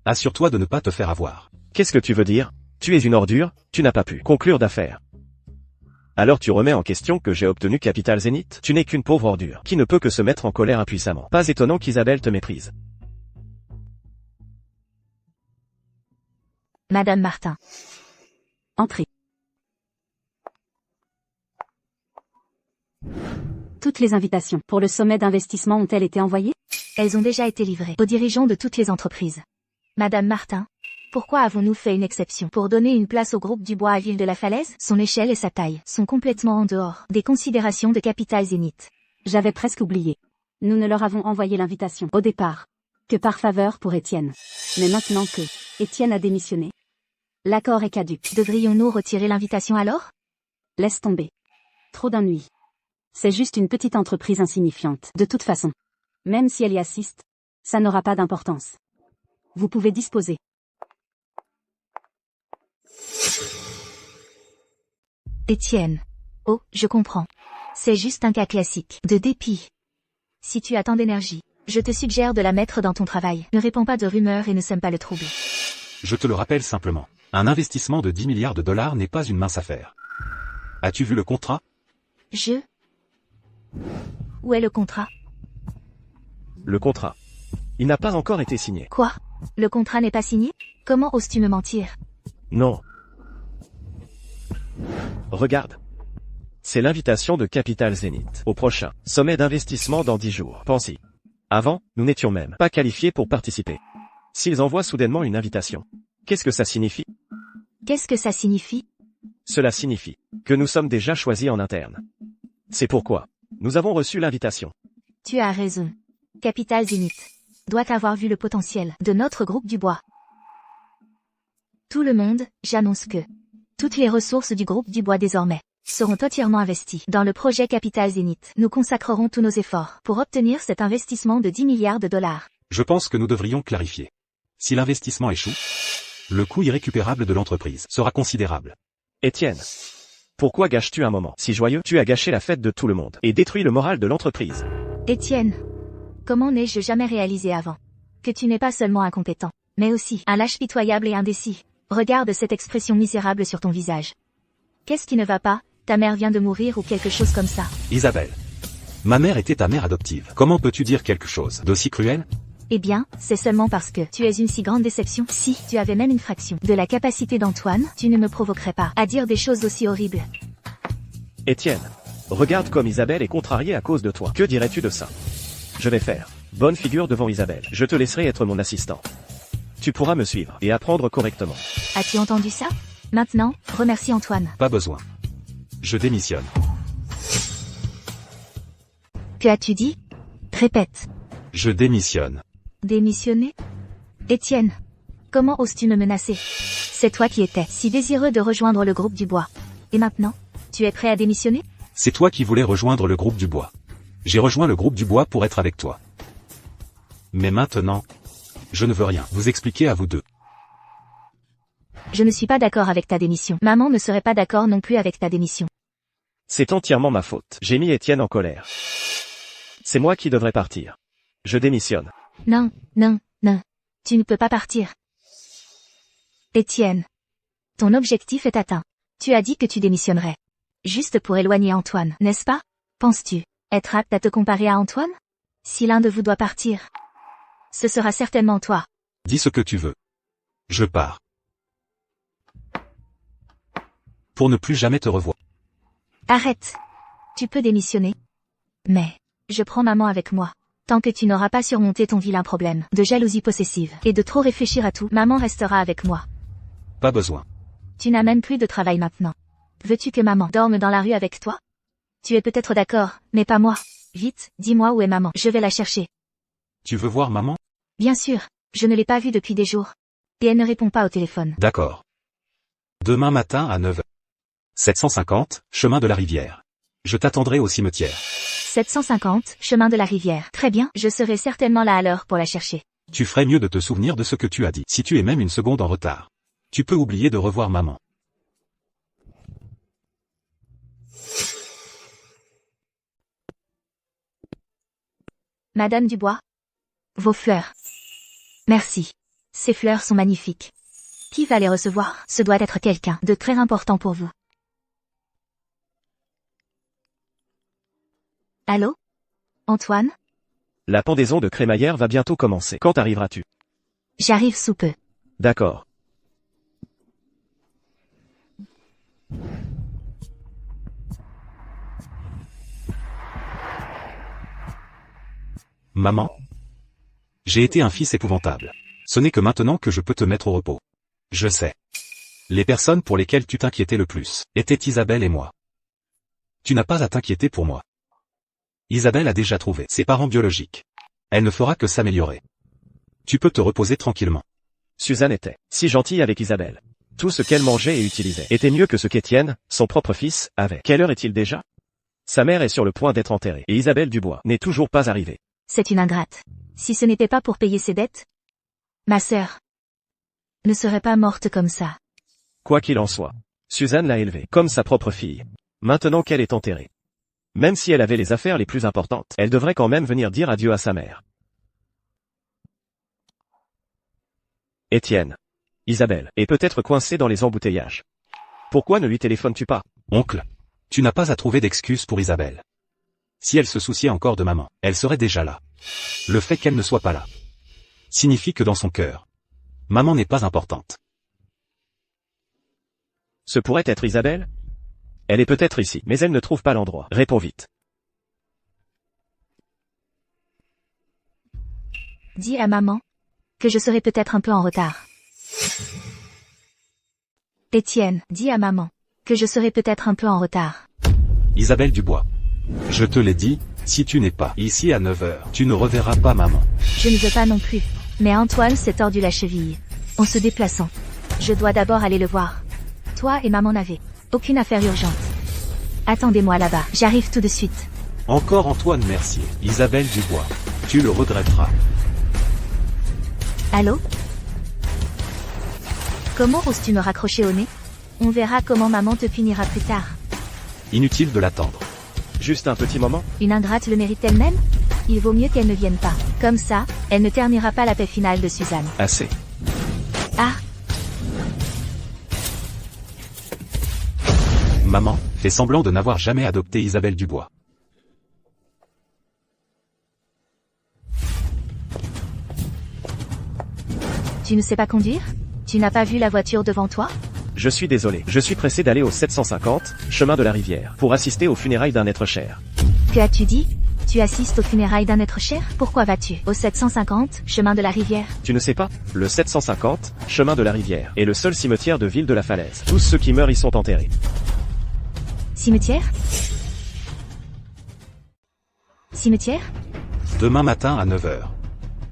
Speaker 1: Assure-toi de ne pas te faire avoir.
Speaker 3: Qu'est-ce que tu veux dire? Tu es une ordure, tu n'as pas pu conclure d'affaires. Alors tu remets en question que j'ai obtenu Capital Zénith? Tu n'es qu'une pauvre ordure, qui ne peut que se mettre en colère impuissamment. Pas étonnant qu'Isabelle te méprise.
Speaker 2: Madame Martin.
Speaker 4: Entrez. Toutes les invitations pour le sommet d'investissement ont-elles été envoyées?
Speaker 2: Elles ont déjà été livrées aux dirigeants de toutes les entreprises. Madame Martin, pourquoi avons-nous fait une exception pour donner une place au groupe Dubois à Ville de la Falaise? Son échelle et sa taille sont complètement en dehors des considérations de Capital Zénith.
Speaker 4: J'avais presque oublié. Nous ne leur avons envoyé l'invitation au départ que par faveur pour Étienne. Mais maintenant que Étienne a démissionné, l'accord est caduc.
Speaker 2: Devrions-nous retirer l'invitation alors?
Speaker 4: Laisse tomber. Trop d'ennuis. C'est juste une petite entreprise insignifiante. De toute façon, même si elle y assiste, ça n'aura pas d'importance. Vous pouvez disposer.
Speaker 2: Étienne. Oh, je comprends. C'est juste un cas classique de dépit. Si tu as tant d'énergie, je te suggère de la mettre dans ton travail. Ne réponds pas de rumeurs et ne sème pas le trouble.
Speaker 1: Je te le rappelle simplement. Un investissement de 10 milliards de dollars n'est pas une mince affaire. As-tu vu le contrat?
Speaker 2: Où est le contrat?
Speaker 3: Le contrat. Il n'a pas encore été signé.
Speaker 2: Quoi? Le contrat n'est pas signé? Comment oses-tu me mentir?
Speaker 3: Non. Regarde. C'est l'invitation de Capital Zénith au prochain sommet d'investissement dans 10 jours. Pense-y. Avant, nous n'étions même pas qualifiés pour participer. S'ils envoient soudainement une invitation, qu'est-ce que ça signifie?
Speaker 2: Qu'est-ce que ça signifie?
Speaker 3: Cela signifie que nous sommes déjà choisis en interne. C'est pourquoi nous avons reçu l'invitation.
Speaker 2: Tu as raison. Capital Zénith doit avoir vu le potentiel de notre groupe du bois. Tout le monde, j'annonce que toutes les ressources du groupe du bois désormais seront entièrement investies dans le projet Capital Zénith. Nous consacrerons tous nos efforts pour obtenir cet investissement de 10 milliards de dollars.
Speaker 1: Je pense que nous devrions clarifier. Si l'investissement échoue, le coût irrécupérable de l'entreprise sera considérable.
Speaker 3: Étienne, pourquoi gâches-tu un moment si joyeux? Tu as gâché la fête de tout le monde et détruit le moral de l'entreprise.
Speaker 2: Étienne, comment n'ai-je jamais réalisé avant que tu n'es pas seulement incompétent, mais aussi un lâche pitoyable et indécis? Regarde cette expression misérable sur ton visage. Qu'est-ce qui ne va pas? Ta mère vient de mourir ou quelque chose comme ça?
Speaker 1: Isabelle. Ma mère était ta mère adoptive. Comment peux-tu dire quelque chose d'aussi cruel?
Speaker 2: Eh bien, c'est seulement parce que tu es une si grande déception. Si tu avais même une fraction de la capacité d'Antoine, tu ne me provoquerais pas à dire des choses aussi horribles.
Speaker 3: Étienne, regarde comme Isabelle est contrariée à cause de toi. Que dirais-tu de ça? Je vais faire bonne figure devant Isabelle. Je te laisserai être mon assistant. Tu pourras me suivre et apprendre correctement.
Speaker 2: As-tu entendu ça? Maintenant, remercie Antoine.
Speaker 1: Pas besoin. Je démissionne.
Speaker 2: Que as-tu dit? Répète.
Speaker 1: Je démissionne.
Speaker 2: Démissionner? Étienne, comment oses-tu me menacer? C'est toi qui étais si désireux de rejoindre le groupe du bois. Et maintenant, tu es prêt à démissionner?
Speaker 1: C'est toi qui voulais rejoindre le groupe du bois. J'ai rejoint le groupe du bois pour être avec toi. Mais maintenant, je ne veux rien vous expliquer à vous deux.
Speaker 2: Je ne suis pas d'accord avec ta démission. Maman ne serait pas d'accord non plus avec ta démission.
Speaker 3: C'est entièrement ma faute. J'ai mis Étienne en colère. C'est moi qui devrais partir. Je démissionne.
Speaker 2: Non, non, non. Tu ne peux pas partir. Étienne, ton objectif est atteint. Tu as dit que tu démissionnerais. Juste pour éloigner Antoine, n'est-ce pas? Penses-tu être apte à te comparer à Antoine? Si l'un de vous doit partir, ce sera certainement toi.
Speaker 1: Dis ce que tu veux. Je pars. Pour ne plus jamais te revoir.
Speaker 2: Arrête. Tu peux démissionner. Mais, je prends maman avec moi. Tant que tu n'auras pas surmonté ton vilain problème de jalousie possessive et de trop réfléchir à tout, maman restera avec moi.
Speaker 1: Pas besoin.
Speaker 2: Tu n'as même plus de travail maintenant. Veux-tu que maman dorme dans la rue avec toi? Tu es peut-être d'accord, mais pas moi. Vite, dis-moi où est maman, je vais la chercher.
Speaker 1: Tu veux voir maman?
Speaker 2: Bien sûr, je ne l'ai pas vue depuis des jours. Et elle ne répond pas au téléphone.
Speaker 1: D'accord. Demain matin à 9h. 750, chemin de la rivière. Je t'attendrai au cimetière.
Speaker 2: 750, chemin de la rivière. Très bien, je serai certainement là à l'heure pour la chercher.
Speaker 1: Tu ferais mieux de te souvenir de ce que tu as dit. Si tu es même une seconde en retard, tu peux oublier de revoir maman.
Speaker 2: Madame Dubois? Vos fleurs. Merci. Ces fleurs sont magnifiques. Qui va les recevoir? Ce doit être quelqu'un de très important pour vous. Allô? Antoine?
Speaker 3: La pendaison de crémaillère va bientôt commencer. Quand arriveras-tu?
Speaker 2: J'arrive sous peu.
Speaker 3: D'accord.
Speaker 1: Maman? J'ai été un fils épouvantable. Ce n'est que maintenant que je peux te mettre au repos. Je sais. Les personnes pour lesquelles tu t'inquiétais le plus étaient Isabelle et moi. Tu n'as pas à t'inquiéter pour moi. Isabelle a déjà trouvé ses parents biologiques. Elle ne fera que s'améliorer. Tu peux te reposer tranquillement.
Speaker 3: Suzanne était si gentille avec Isabelle. Tout ce qu'elle mangeait et utilisait était mieux que ce qu'Étienne, son propre fils, avait. Quelle heure est-il déjà? Sa mère est sur le point d'être enterrée et Isabelle Dubois n'est toujours pas arrivée.
Speaker 2: C'est une ingrate. Si ce n'était pas pour payer ses dettes, ma sœur ne serait pas morte comme ça.
Speaker 3: Quoi qu'il en soit, Suzanne l'a élevée comme sa propre fille. Maintenant qu'elle est enterrée. Même si elle avait les affaires les plus importantes, elle devrait quand même venir dire adieu à sa mère. Étienne. Isabelle est peut-être coincée dans les embouteillages. Pourquoi ne lui téléphones-tu pas?
Speaker 1: Oncle, tu n'as pas à trouver d'excuses pour Isabelle. Si elle se souciait encore de maman, elle serait déjà là. Le fait qu'elle ne soit pas là signifie que dans son cœur, maman n'est pas importante.
Speaker 3: Ce pourrait être Isabelle? Elle est peut-être ici, mais elle ne trouve pas l'endroit. Réponds vite.
Speaker 2: Dis à maman que je serai peut-être un peu en retard. Étienne, dis à maman que je serai peut-être un peu en retard.
Speaker 1: Isabelle Dubois. Je te l'ai dit, si tu n'es pas ici à 9h, tu ne reverras pas maman.
Speaker 2: Je ne veux pas non plus. Mais Antoine s'est tordu la cheville. En se déplaçant. Je dois d'abord aller le voir. Toi et maman n'avaient aucune affaire urgente. Attendez-moi là-bas, j'arrive tout de suite.
Speaker 1: Encore Antoine Mercier. Isabelle Dubois. Tu le regretteras.
Speaker 2: Allô? Comment oses-tu me raccrocher au nez? On verra comment maman te punira plus tard.
Speaker 1: Inutile de l'attendre.
Speaker 3: Juste un petit moment?
Speaker 2: Une ingrate le mérite elle-même? Il vaut mieux qu'elle ne vienne pas. Comme ça, elle ne ternira pas la paix finale de Suzanne.
Speaker 3: Assez.
Speaker 2: Ah,
Speaker 1: Maman, fais semblant de n'avoir jamais adopté Isabelle Dubois.
Speaker 2: tu ne sais pas conduire? Tu n'as pas vu la voiture devant toi?
Speaker 3: Je suis désolé. Je suis pressé d'aller au 750, chemin de la rivière, pour assister aux funérailles d'un être cher.
Speaker 2: Que as-tu dit? Tu assistes aux funérailles d'un être cher? Pourquoi vas-tu au 750, chemin de la rivière?
Speaker 3: Tu ne sais pas? Le 750, chemin de la rivière, est le seul cimetière de Ville de la Falaise. Tous ceux qui meurent y sont enterrés.
Speaker 2: Cimetière? Cimetière?
Speaker 1: Demain matin à 9h.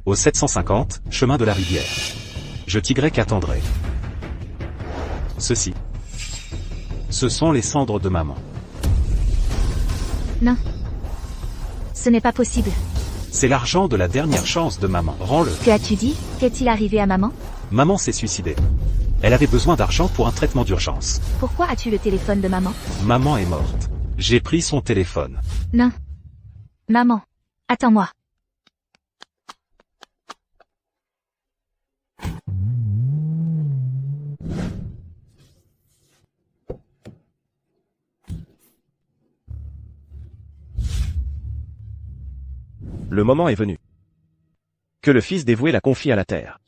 Speaker 1: Au 750, chemin de la rivière. Je t'attendrai. Ceci. Ce sont les cendres de maman.
Speaker 2: Non. Ce n'est pas possible.
Speaker 1: C'est l'argent de la dernière chance de maman. Rends-le.
Speaker 2: Que as-tu dit? Qu'est-il arrivé à maman?
Speaker 1: Maman s'est suicidée. Elle avait besoin d'argent pour un traitement d'urgence.
Speaker 2: Pourquoi as-tu le téléphone de maman?
Speaker 1: Maman est morte. J'ai pris son téléphone.
Speaker 2: Non. Maman. Attends-moi.
Speaker 3: Le moment est venu. Que le Fils dévoué la confie à la terre.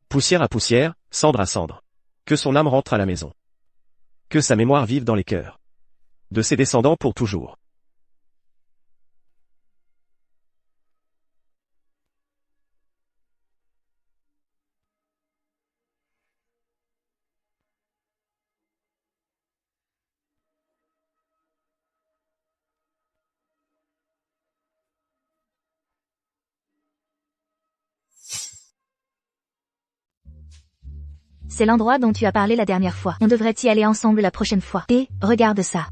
Speaker 3: Poussière à poussière, cendre à cendre. Que son âme rentre à la maison. Que sa mémoire vive dans les cœurs de ses descendants pour toujours.
Speaker 2: C'est l'endroit dont tu as parlé la dernière fois. On devrait y aller ensemble la prochaine fois. Et, regarde ça.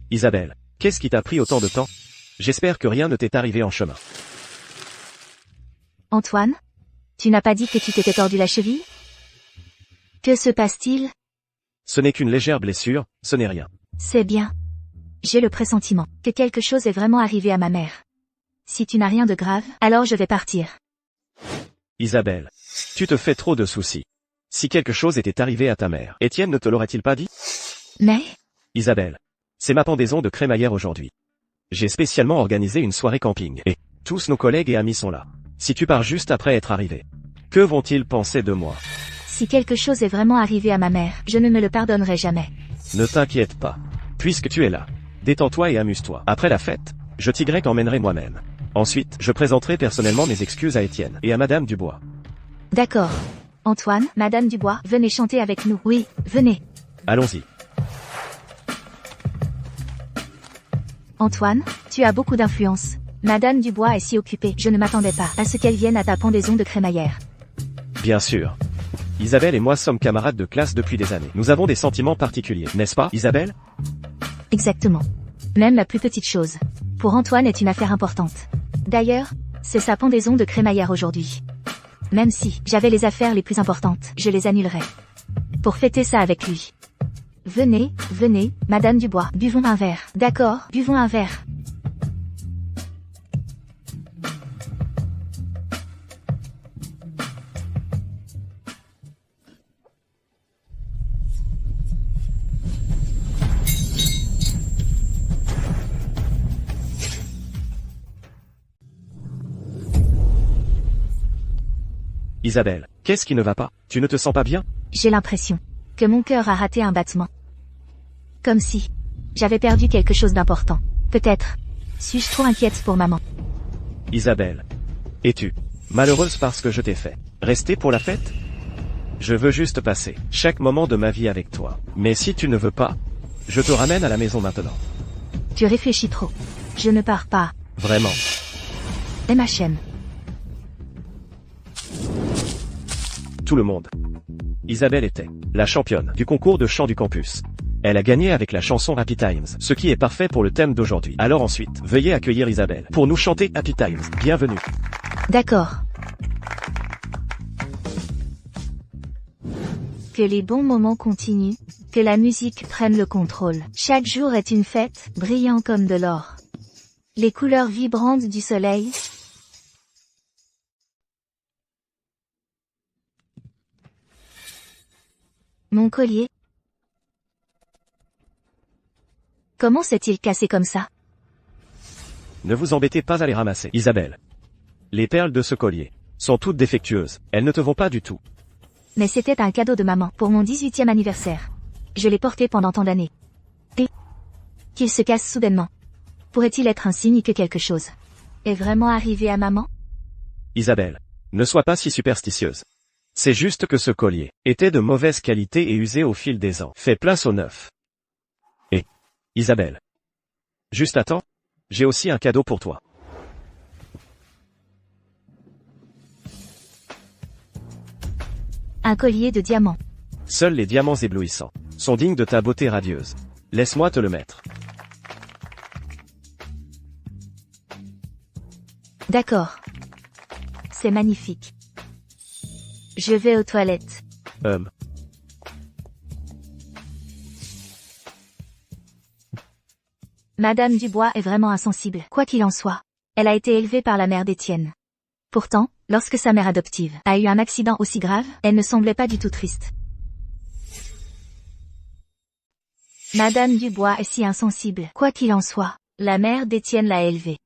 Speaker 3: Isabelle, qu'est-ce qui t'a pris autant de temps? J'espère que rien ne t'est arrivé en chemin.
Speaker 2: Antoine? Tu n'as pas dit que tu t'étais tordu la cheville? Que se passe-t-il?
Speaker 3: Ce n'est qu'une légère blessure, ce n'est rien.
Speaker 2: C'est bien. J'ai le pressentiment que quelque chose est vraiment arrivé à ma mère. Si tu n'as rien de grave, alors je vais partir.
Speaker 3: Isabelle, tu te fais trop de soucis. Si quelque chose était arrivé à ta mère, Étienne ne te l'aurait-il pas dit?
Speaker 2: Mais,
Speaker 3: Isabelle, c'est ma pendaison de crémaillère aujourd'hui. J'ai spécialement organisé une soirée camping, et tous nos collègues et amis sont là. Si tu pars juste après être arrivé, que vont-ils penser de moi?
Speaker 2: si quelque chose est vraiment arrivé à ma mère, je ne me le pardonnerai jamais.
Speaker 3: Ne t'inquiète pas. Puisque tu es là, détends-toi et amuse-toi. Après la fête, je t'emmènerai moi-même. Ensuite, je présenterai personnellement mes excuses à Étienne et à Madame Dubois.
Speaker 2: D'accord. Antoine, Madame Dubois, venez chanter avec nous. Oui, venez.
Speaker 3: Allons-y.
Speaker 2: Antoine, tu as beaucoup d'influence. Madame Dubois est si occupée, je ne m'attendais pas à ce qu'elle vienne à ta pendaison de crémaillère.
Speaker 3: Bien sûr. Isabelle et moi sommes camarades de classe depuis des années. Nous avons des sentiments particuliers, n'est-ce pas, Isabelle?
Speaker 2: Exactement. Même la plus petite chose. Pour Antoine est une affaire importante. D'ailleurs, c'est sa pendaison de crémaillère aujourd'hui. Même si j'avais les affaires les plus importantes, je les annulerais. Pour fêter ça avec lui. Venez, venez, Madame Dubois, buvons un verre. D'accord, buvons un verre.
Speaker 3: Isabelle, qu'est-ce qui ne va pas? Tu ne te sens pas bien?
Speaker 2: J'ai l'impression que mon cœur a raté un battement. Comme si j'avais perdu quelque chose d'important. Peut-être. Suis-je trop inquiète pour maman?
Speaker 3: Isabelle. Es-tu malheureuse parce que je t'ai fait rester pour la fête? Je veux juste passer chaque moment de ma vie avec toi. Mais si tu ne veux pas, je te ramène à la maison maintenant.
Speaker 2: Tu réfléchis trop. Je ne pars pas.
Speaker 3: Vraiment.
Speaker 2: MHM.
Speaker 3: Tout le monde. Isabelle était la championne du concours de chant du campus. Elle a gagné avec la chanson Happy Times, ce qui est parfait pour le thème d'aujourd'hui. Alors ensuite, veuillez accueillir Isabelle pour nous chanter Happy Times. Bienvenue.
Speaker 2: D'accord. Que les bons moments continuent, que la musique prenne le contrôle. Chaque jour est une fête, brillant comme de l'or. Les couleurs vibrantes du soleil. Mon collier. Comment s'est-il cassé comme ça?
Speaker 3: Ne vous embêtez pas à les ramasser, Isabelle. Les perles de ce collier sont toutes défectueuses. Elles ne te vont pas du tout.
Speaker 2: Mais c'était un cadeau de maman pour mon 18e anniversaire. Je l'ai porté pendant tant d'années. Et qu'il se casse soudainement. Pourrait-il être un signe que quelque chose est vraiment arrivé à maman?
Speaker 3: Isabelle, ne sois pas si superstitieuse. C'est juste que ce collier était de mauvaise qualité et usé au fil des ans. Fais place au neuf. Et, Isabelle, juste attends, j'ai aussi un cadeau pour toi.
Speaker 2: Un collier de diamants.
Speaker 3: Seuls les diamants éblouissants sont dignes de ta beauté radieuse. Laisse-moi te le mettre.
Speaker 2: D'accord. C'est magnifique. Je vais aux toilettes. Madame Dubois est vraiment insensible. Quoi qu'il en soit, elle a été élevée par la mère d'Étienne. Pourtant, lorsque sa mère adoptive a eu un accident aussi grave, elle ne semblait pas du tout triste. Madame Dubois est si insensible. Quoi qu'il en soit, la mère d'Étienne l'a élevée.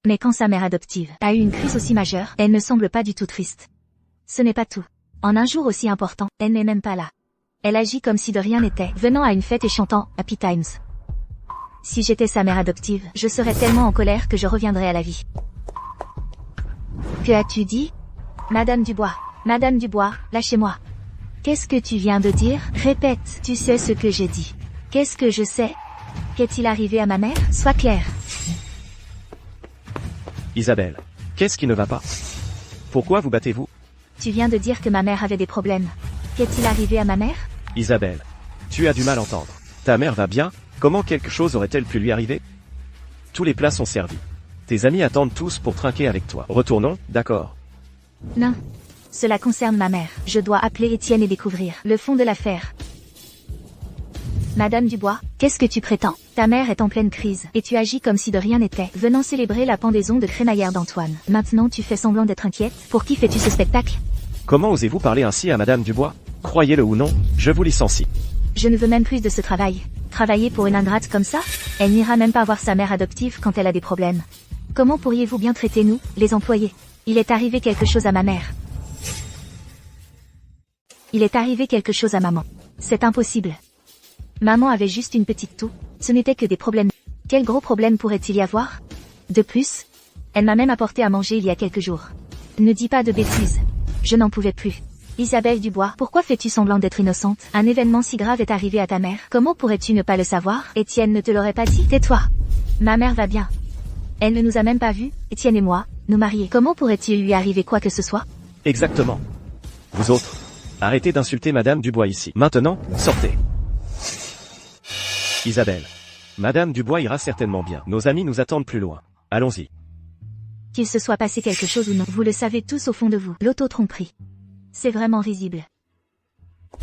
Speaker 2: Mais quand sa mère adoptive a eu une crise aussi majeure, elle ne semble pas du tout triste. Ce n'est pas tout. En un jour aussi important, elle n'est même pas là. Elle agit comme si de rien n'était, venant à une fête et chantant « Happy Times ». Si j'étais sa mère adoptive, je serais tellement en colère que je reviendrais à la vie. Que as-tu dit? Madame Dubois, lâchez-moi. Qu'est-ce que tu viens de dire? Répète, tu sais ce que j'ai dit. Qu'est-ce que je sais? Qu'est-il arrivé à ma mère? Sois clair.
Speaker 3: Isabelle, qu'est-ce qui ne va pas? Pourquoi vous battez-vous?
Speaker 2: Tu viens de dire que ma mère avait des problèmes. Qu'est-il arrivé à ma mère?
Speaker 3: Isabelle, tu as du mal à entendre. Ta mère va bien? Comment quelque chose aurait-elle pu lui arriver? Tous les plats sont servis. Tes amis attendent tous pour trinquer avec toi. Retournons, d'accord?
Speaker 2: Non. Cela concerne ma mère. Je dois appeler Étienne et découvrir le fond de l'affaire. Madame Dubois, qu'est-ce que tu prétends? Ta mère est en pleine crise, et tu agis comme si de rien n'était, venant célébrer la pendaison de crémaillère d'Antoine. Maintenant tu fais semblant d'être inquiète? Pour qui fais-tu ce spectacle?
Speaker 3: Comment osez-vous parler ainsi à Madame Dubois? Croyez-le ou non, je vous licencie.
Speaker 2: Je ne veux même plus de ce travail. Travailler pour une ingrate comme ça? Elle n'ira même pas voir sa mère adoptive quand elle a des problèmes. Comment pourriez-vous bien traiter nous, les employés? Il est arrivé quelque chose à ma mère. Il est arrivé quelque chose à maman. C'est impossible. Maman avait juste une petite toux. Ce n'était que des problèmes. Quel gros problème pourrait-il y avoir? De plus, elle m'a même apporté à manger il y a quelques jours. Ne dis pas de bêtises. Je n'en pouvais plus. Isabelle Dubois, pourquoi fais-tu semblant d'être innocente? Un événement si grave est arrivé à ta mère. Comment pourrais-tu ne pas le savoir? Étienne ne te l'aurait pas dit? Tais-toi. Ma mère va bien. Elle ne nous a même pas vus, Étienne et moi, nous marier. Comment pourrait-il lui arriver quoi que ce soit?
Speaker 3: Exactement. Vous autres, arrêtez d'insulter Madame Dubois ici. Maintenant, sortez. Isabelle, Madame Dubois ira certainement bien. Nos amis nous attendent plus loin. Allons-y.
Speaker 2: Qu'il se soit passé quelque chose ou non, vous le savez tous au fond de vous. L'auto-tromperie. C'est vraiment risible.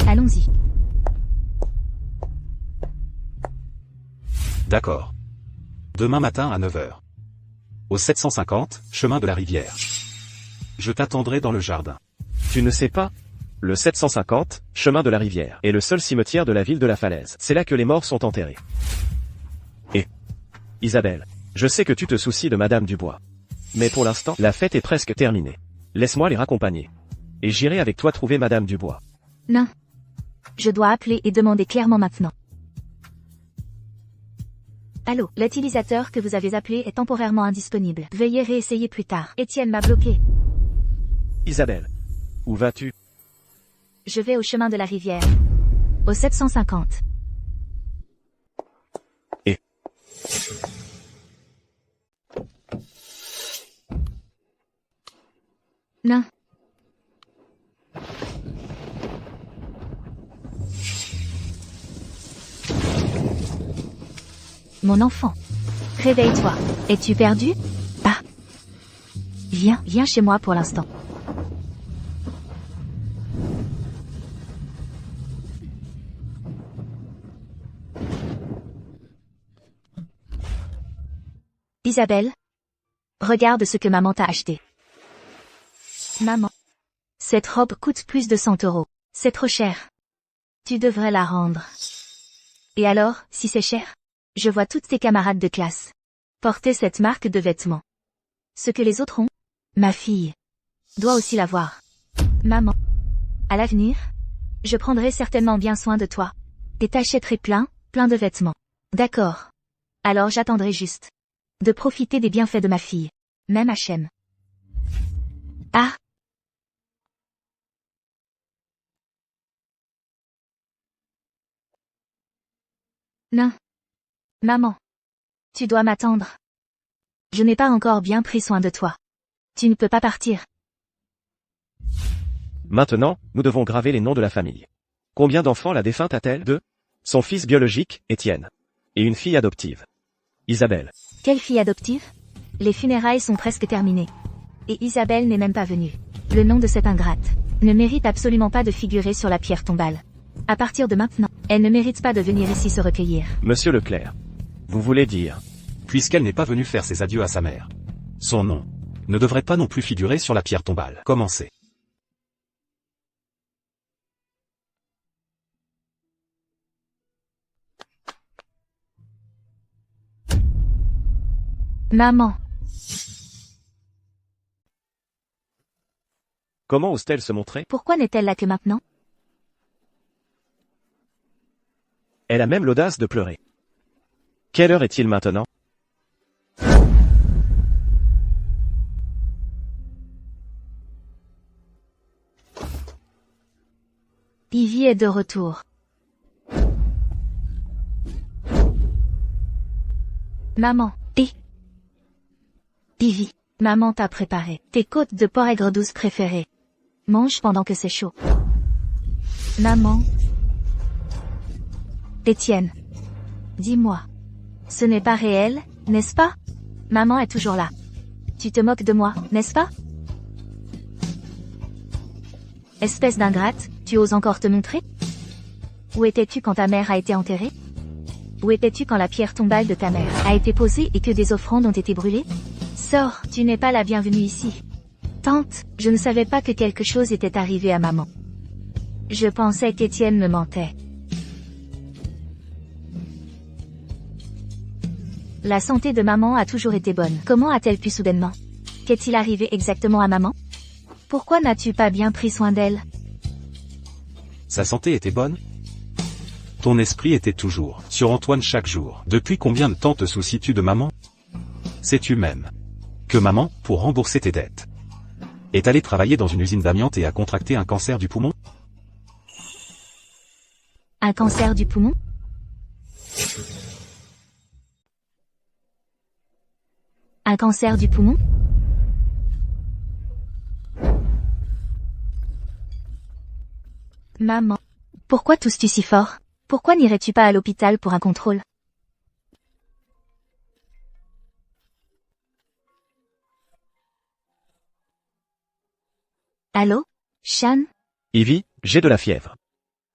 Speaker 2: Allons-y.
Speaker 1: D'accord. Demain matin à 9 h. Au 750, chemin de la rivière. Je t'attendrai dans le jardin.
Speaker 3: Tu ne sais pas? Le 750, chemin de la rivière, est le seul cimetière de la ville de la Falaise. C'est là que les morts sont enterrés. Et, Isabelle, je sais que tu te soucies de Madame Dubois. Mais pour l'instant, la fête est presque terminée. Laisse-moi les raccompagner. Et j'irai avec toi trouver Madame Dubois.
Speaker 2: Non. Je dois appeler et demander clairement maintenant. Allô, l'utilisateur que vous avez appelé est temporairement indisponible. Veuillez réessayer plus tard. Étienne m'a bloqué.
Speaker 3: Isabelle, où vas-tu?
Speaker 2: Je vais au chemin de la rivière. Au 750.
Speaker 3: Et
Speaker 2: Non. Mon enfant. Réveille-toi. Es-tu perdu? Ah. Viens chez moi pour l'instant. Isabelle. Regarde ce que maman t'a acheté. Maman. Cette robe coûte plus de 100 €. C'est trop cher. Tu devrais la rendre. Et alors, si c'est cher? Je vois toutes tes camarades de classe porter cette marque de vêtements. Ce que les autres ont, ma fille doit aussi l'avoir. Maman. À l'avenir, je prendrai certainement bien soin de toi. Et t'achèterai plein de vêtements. D'accord. Alors j'attendrai juste de profiter des bienfaits de ma fille. Même H&M. Ah. Non. Maman. Tu dois m'attendre. Je n'ai pas encore bien pris soin de toi. Tu ne peux pas partir.
Speaker 3: maintenant, nous devons graver les noms de la famille. Combien d'enfants la défunte a-t-elle? 2. Son fils biologique, Étienne. Et une fille adoptive. Isabelle.
Speaker 2: Quelle fille adoptive? Les funérailles sont presque terminées. Et Isabelle n'est même pas venue. Le nom de cette ingrate ne mérite absolument pas de figurer sur la pierre tombale. À partir de maintenant, elle ne mérite pas de venir ici se recueillir.
Speaker 3: Monsieur Leclerc. Vous voulez dire?
Speaker 1: Puisqu'elle n'est pas venue faire ses adieux à sa mère. Son nom ne devrait pas non plus figurer sur la pierre tombale. Commencez.
Speaker 2: Maman.
Speaker 3: Comment ose-t-elle se montrer?
Speaker 2: Pourquoi n'est-elle là que maintenant?
Speaker 3: Elle a même l'audace de pleurer. Quelle heure est-il maintenant?
Speaker 2: Ivy est de retour. Maman. Ivy. Maman t'a préparé tes côtes de porc aigre douce préférées. Mange pendant que c'est chaud. Maman. Étienne. Dis-moi. Ce n'est pas réel, n'est-ce pas? Maman est toujours là. Tu te moques de moi, n'est-ce pas? Espèce d'ingrate, tu oses encore te montrer? Où étais-tu quand ta mère a été enterrée? Où étais-tu quand la pierre tombale de ta mère a été posée et que des offrandes ont été brûlées? Sors, tu n'es pas la bienvenue ici. Tante, je ne savais pas que quelque chose était arrivé à maman. Je pensais qu'Étienne me mentait. La santé de maman a toujours été bonne. Comment a-t-elle pu soudainement? Qu'est-il arrivé exactement à maman? Pourquoi n'as-tu pas bien pris soin d'elle?
Speaker 1: Sa santé était bonne? Ton esprit était toujours sur Antoine chaque jour. Depuis combien de temps te soucies-tu de maman? Sais-tu même que maman, pour rembourser tes dettes, est allée travailler dans une usine d'amiante et a contracté un cancer du poumon?
Speaker 2: Un cancer du poumon? Un cancer du poumon? Maman. Pourquoi tousses-tu si fort? Pourquoi n'irais-tu pas à l'hôpital pour un contrôle? Allô? Shan?
Speaker 3: Ivy, j'ai de la fièvre.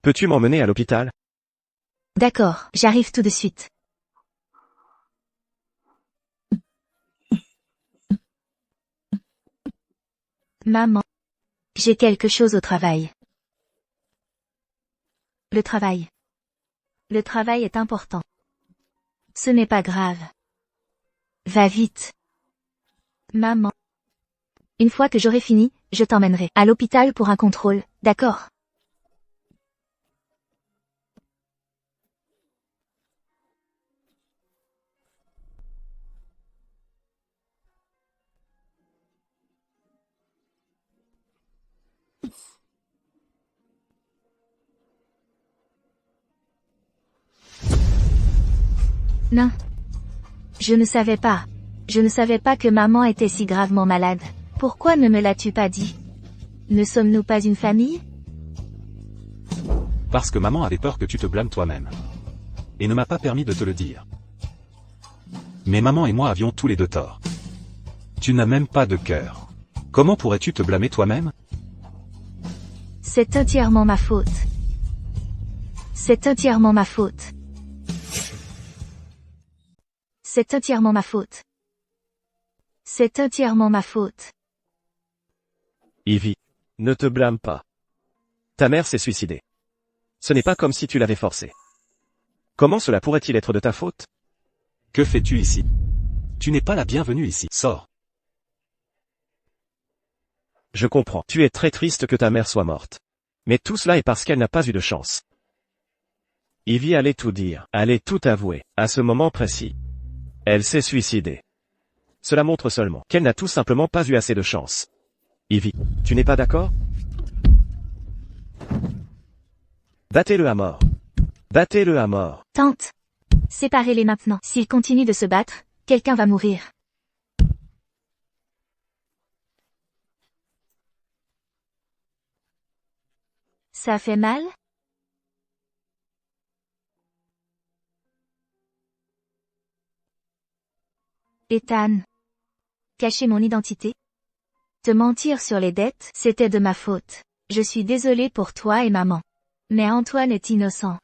Speaker 3: Peux-tu m'emmener à l'hôpital?
Speaker 2: D'accord, j'arrive tout de suite. Maman. J'ai quelque chose au travail. Le travail. Le travail est important. Ce n'est pas grave. Va vite. Maman. Une fois que j'aurai fini, je t'emmènerai à l'hôpital pour un contrôle, d'accord? Non. Je ne savais pas. Je ne savais pas que maman était si gravement malade. Pourquoi ne me l'as-tu pas dit? Ne sommes-nous pas une famille?
Speaker 1: Parce que maman avait peur que tu te blâmes toi-même. Et ne m'a pas permis de te le dire. Mais maman et moi avions tous les deux tort. Tu n'as même pas de cœur. Comment pourrais-tu te blâmer toi-même?
Speaker 2: C'est entièrement ma faute. C'est entièrement ma faute. C'est entièrement ma faute. C'est entièrement ma faute.
Speaker 3: Ivy, ne te blâme pas. Ta mère s'est suicidée. Ce n'est pas comme si tu l'avais forcée. Comment cela pourrait-il être de ta faute?
Speaker 1: Que fais-tu ici? Tu n'es pas la bienvenue ici. Sors.
Speaker 3: Je comprends. Tu es très triste que ta mère soit morte. Mais tout cela est parce qu'elle n'a pas eu de chance. Ivy allait tout dire, allait tout avouer, à ce moment précis. Elle s'est suicidée. Cela montre seulement qu'elle n'a tout simplement pas eu assez de chance. Ivy, tu n'es pas d'accord? Battez-le à mort. Battez-le à mort.
Speaker 2: Tante. Séparez-les maintenant. S'ils continuent de se battre, quelqu'un va mourir. Ça fait mal? Ethan. Cacher mon identité? Te mentir sur les dettes, c'était de ma faute. Je suis désolée pour toi et maman. Mais Antoine est innocent.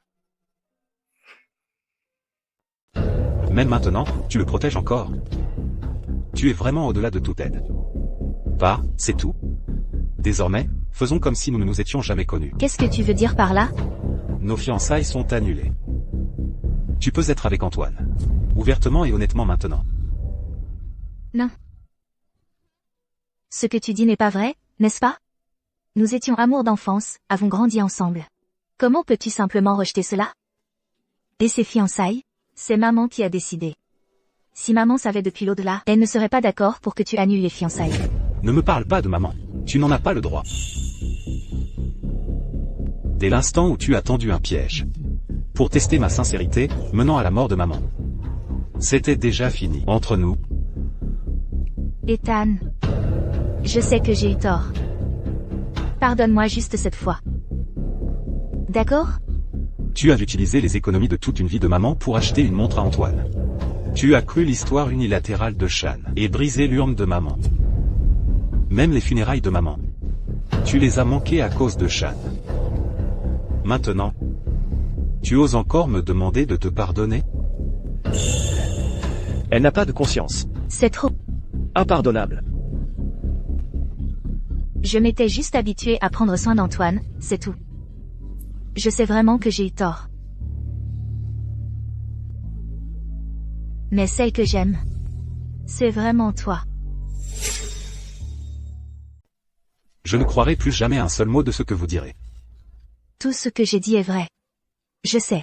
Speaker 1: Même maintenant, tu le protèges encore. Tu es vraiment au-delà de toute aide. Va, c'est tout. Désormais, faisons comme si nous ne nous étions jamais connus.
Speaker 2: Qu'est-ce que tu veux dire par là?
Speaker 1: Nos fiançailles sont annulées. Tu peux être avec Antoine. Ouvertement et honnêtement maintenant.
Speaker 2: Non. Ce que tu dis n'est pas vrai, n'est-ce pas? Nous étions amours d'enfance, avons grandi ensemble. Comment peux-tu simplement rejeter cela? Et ces fiançailles? C'est maman qui a décidé. Si maman savait depuis l'au-delà, elle ne serait pas d'accord pour que tu annules les fiançailles.
Speaker 1: Ne me parle pas de maman. Tu n'en as pas le droit. Dès l'instant où tu as tendu un piège. Pour tester ma sincérité, menant à la mort de maman. C'était déjà fini. Entre nous.
Speaker 2: Ethan. Je sais que j'ai eu tort. Pardonne-moi juste cette fois. D'accord?
Speaker 1: Tu as utilisé les économies de toute une vie de maman pour acheter une montre à Antoine. Tu as cru l'histoire unilatérale de Shan et brisé l'urne de maman. Même les funérailles de maman. Tu les as manquées à cause de Shan. Maintenant, tu oses encore me demander de te pardonner?
Speaker 3: Elle n'a pas de conscience.
Speaker 2: C'est trop.
Speaker 3: Impardonnable.
Speaker 2: Je m'étais juste habituée à prendre soin d'Antoine, c'est tout. Je sais vraiment que j'ai eu tort. Mais celle que j'aime, c'est vraiment toi.
Speaker 1: Je ne croirai plus jamais un seul mot de ce que vous direz.
Speaker 2: Tout ce que j'ai dit est vrai. Je sais.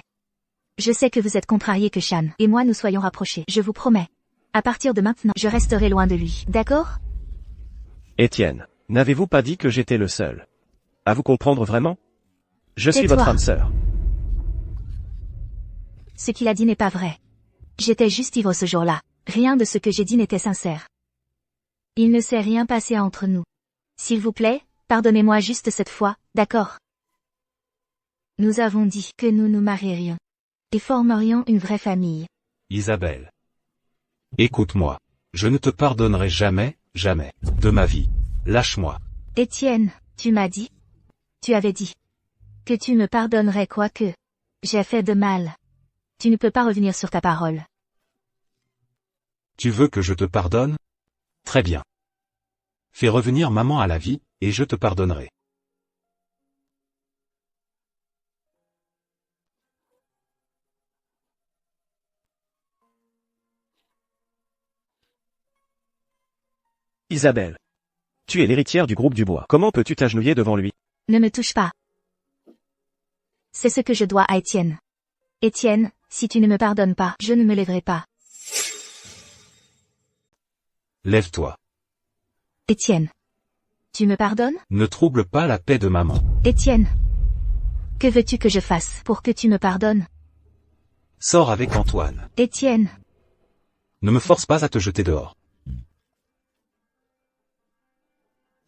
Speaker 2: Je sais que vous êtes contrarié que Shan et moi nous soyons rapprochés. Je vous promets. À partir de maintenant, je resterai loin de lui. D'accord?
Speaker 3: Étienne, n'avez-vous pas dit que j'étais le seul? À vous comprendre vraiment? Je suis
Speaker 2: Tais-toi.
Speaker 3: votre âme sœur.
Speaker 2: Ce qu'il a dit n'est pas vrai. J'étais juste ivre ce jour-là. Rien de ce que j'ai dit n'était sincère. Il ne s'est rien passé entre nous. S'il vous plaît, pardonnez-moi juste cette fois, d'accord? Nous avons dit que nous nous marierions. Et formerions une vraie famille.
Speaker 1: Isabelle. Écoute-moi. Je ne te pardonnerai jamais, jamais, de ma vie. Lâche-moi.
Speaker 2: Étienne, tu m'as dit. Tu avais dit. Que tu me pardonnerais quoi que j'ai fait de mal. Tu ne peux pas revenir sur ta parole.
Speaker 1: Tu veux que je te pardonne? Très bien. Fais revenir maman à la vie, et je te pardonnerai.
Speaker 3: Isabelle. Tu es l'héritière du groupe Dubois. Comment peux-tu t'agenouiller devant lui?
Speaker 2: Ne me touche pas. C'est ce que je dois à Étienne. Étienne, si tu ne me pardonnes pas, je ne me lèverai pas.
Speaker 1: Lève-toi.
Speaker 2: Étienne. Tu me pardonnes?
Speaker 1: Ne trouble pas la paix de maman.
Speaker 2: Étienne. Que veux-tu que je fasse pour que tu me pardonnes?
Speaker 1: Sors avec Antoine.
Speaker 2: Étienne,
Speaker 1: Ne me force pas à te jeter dehors.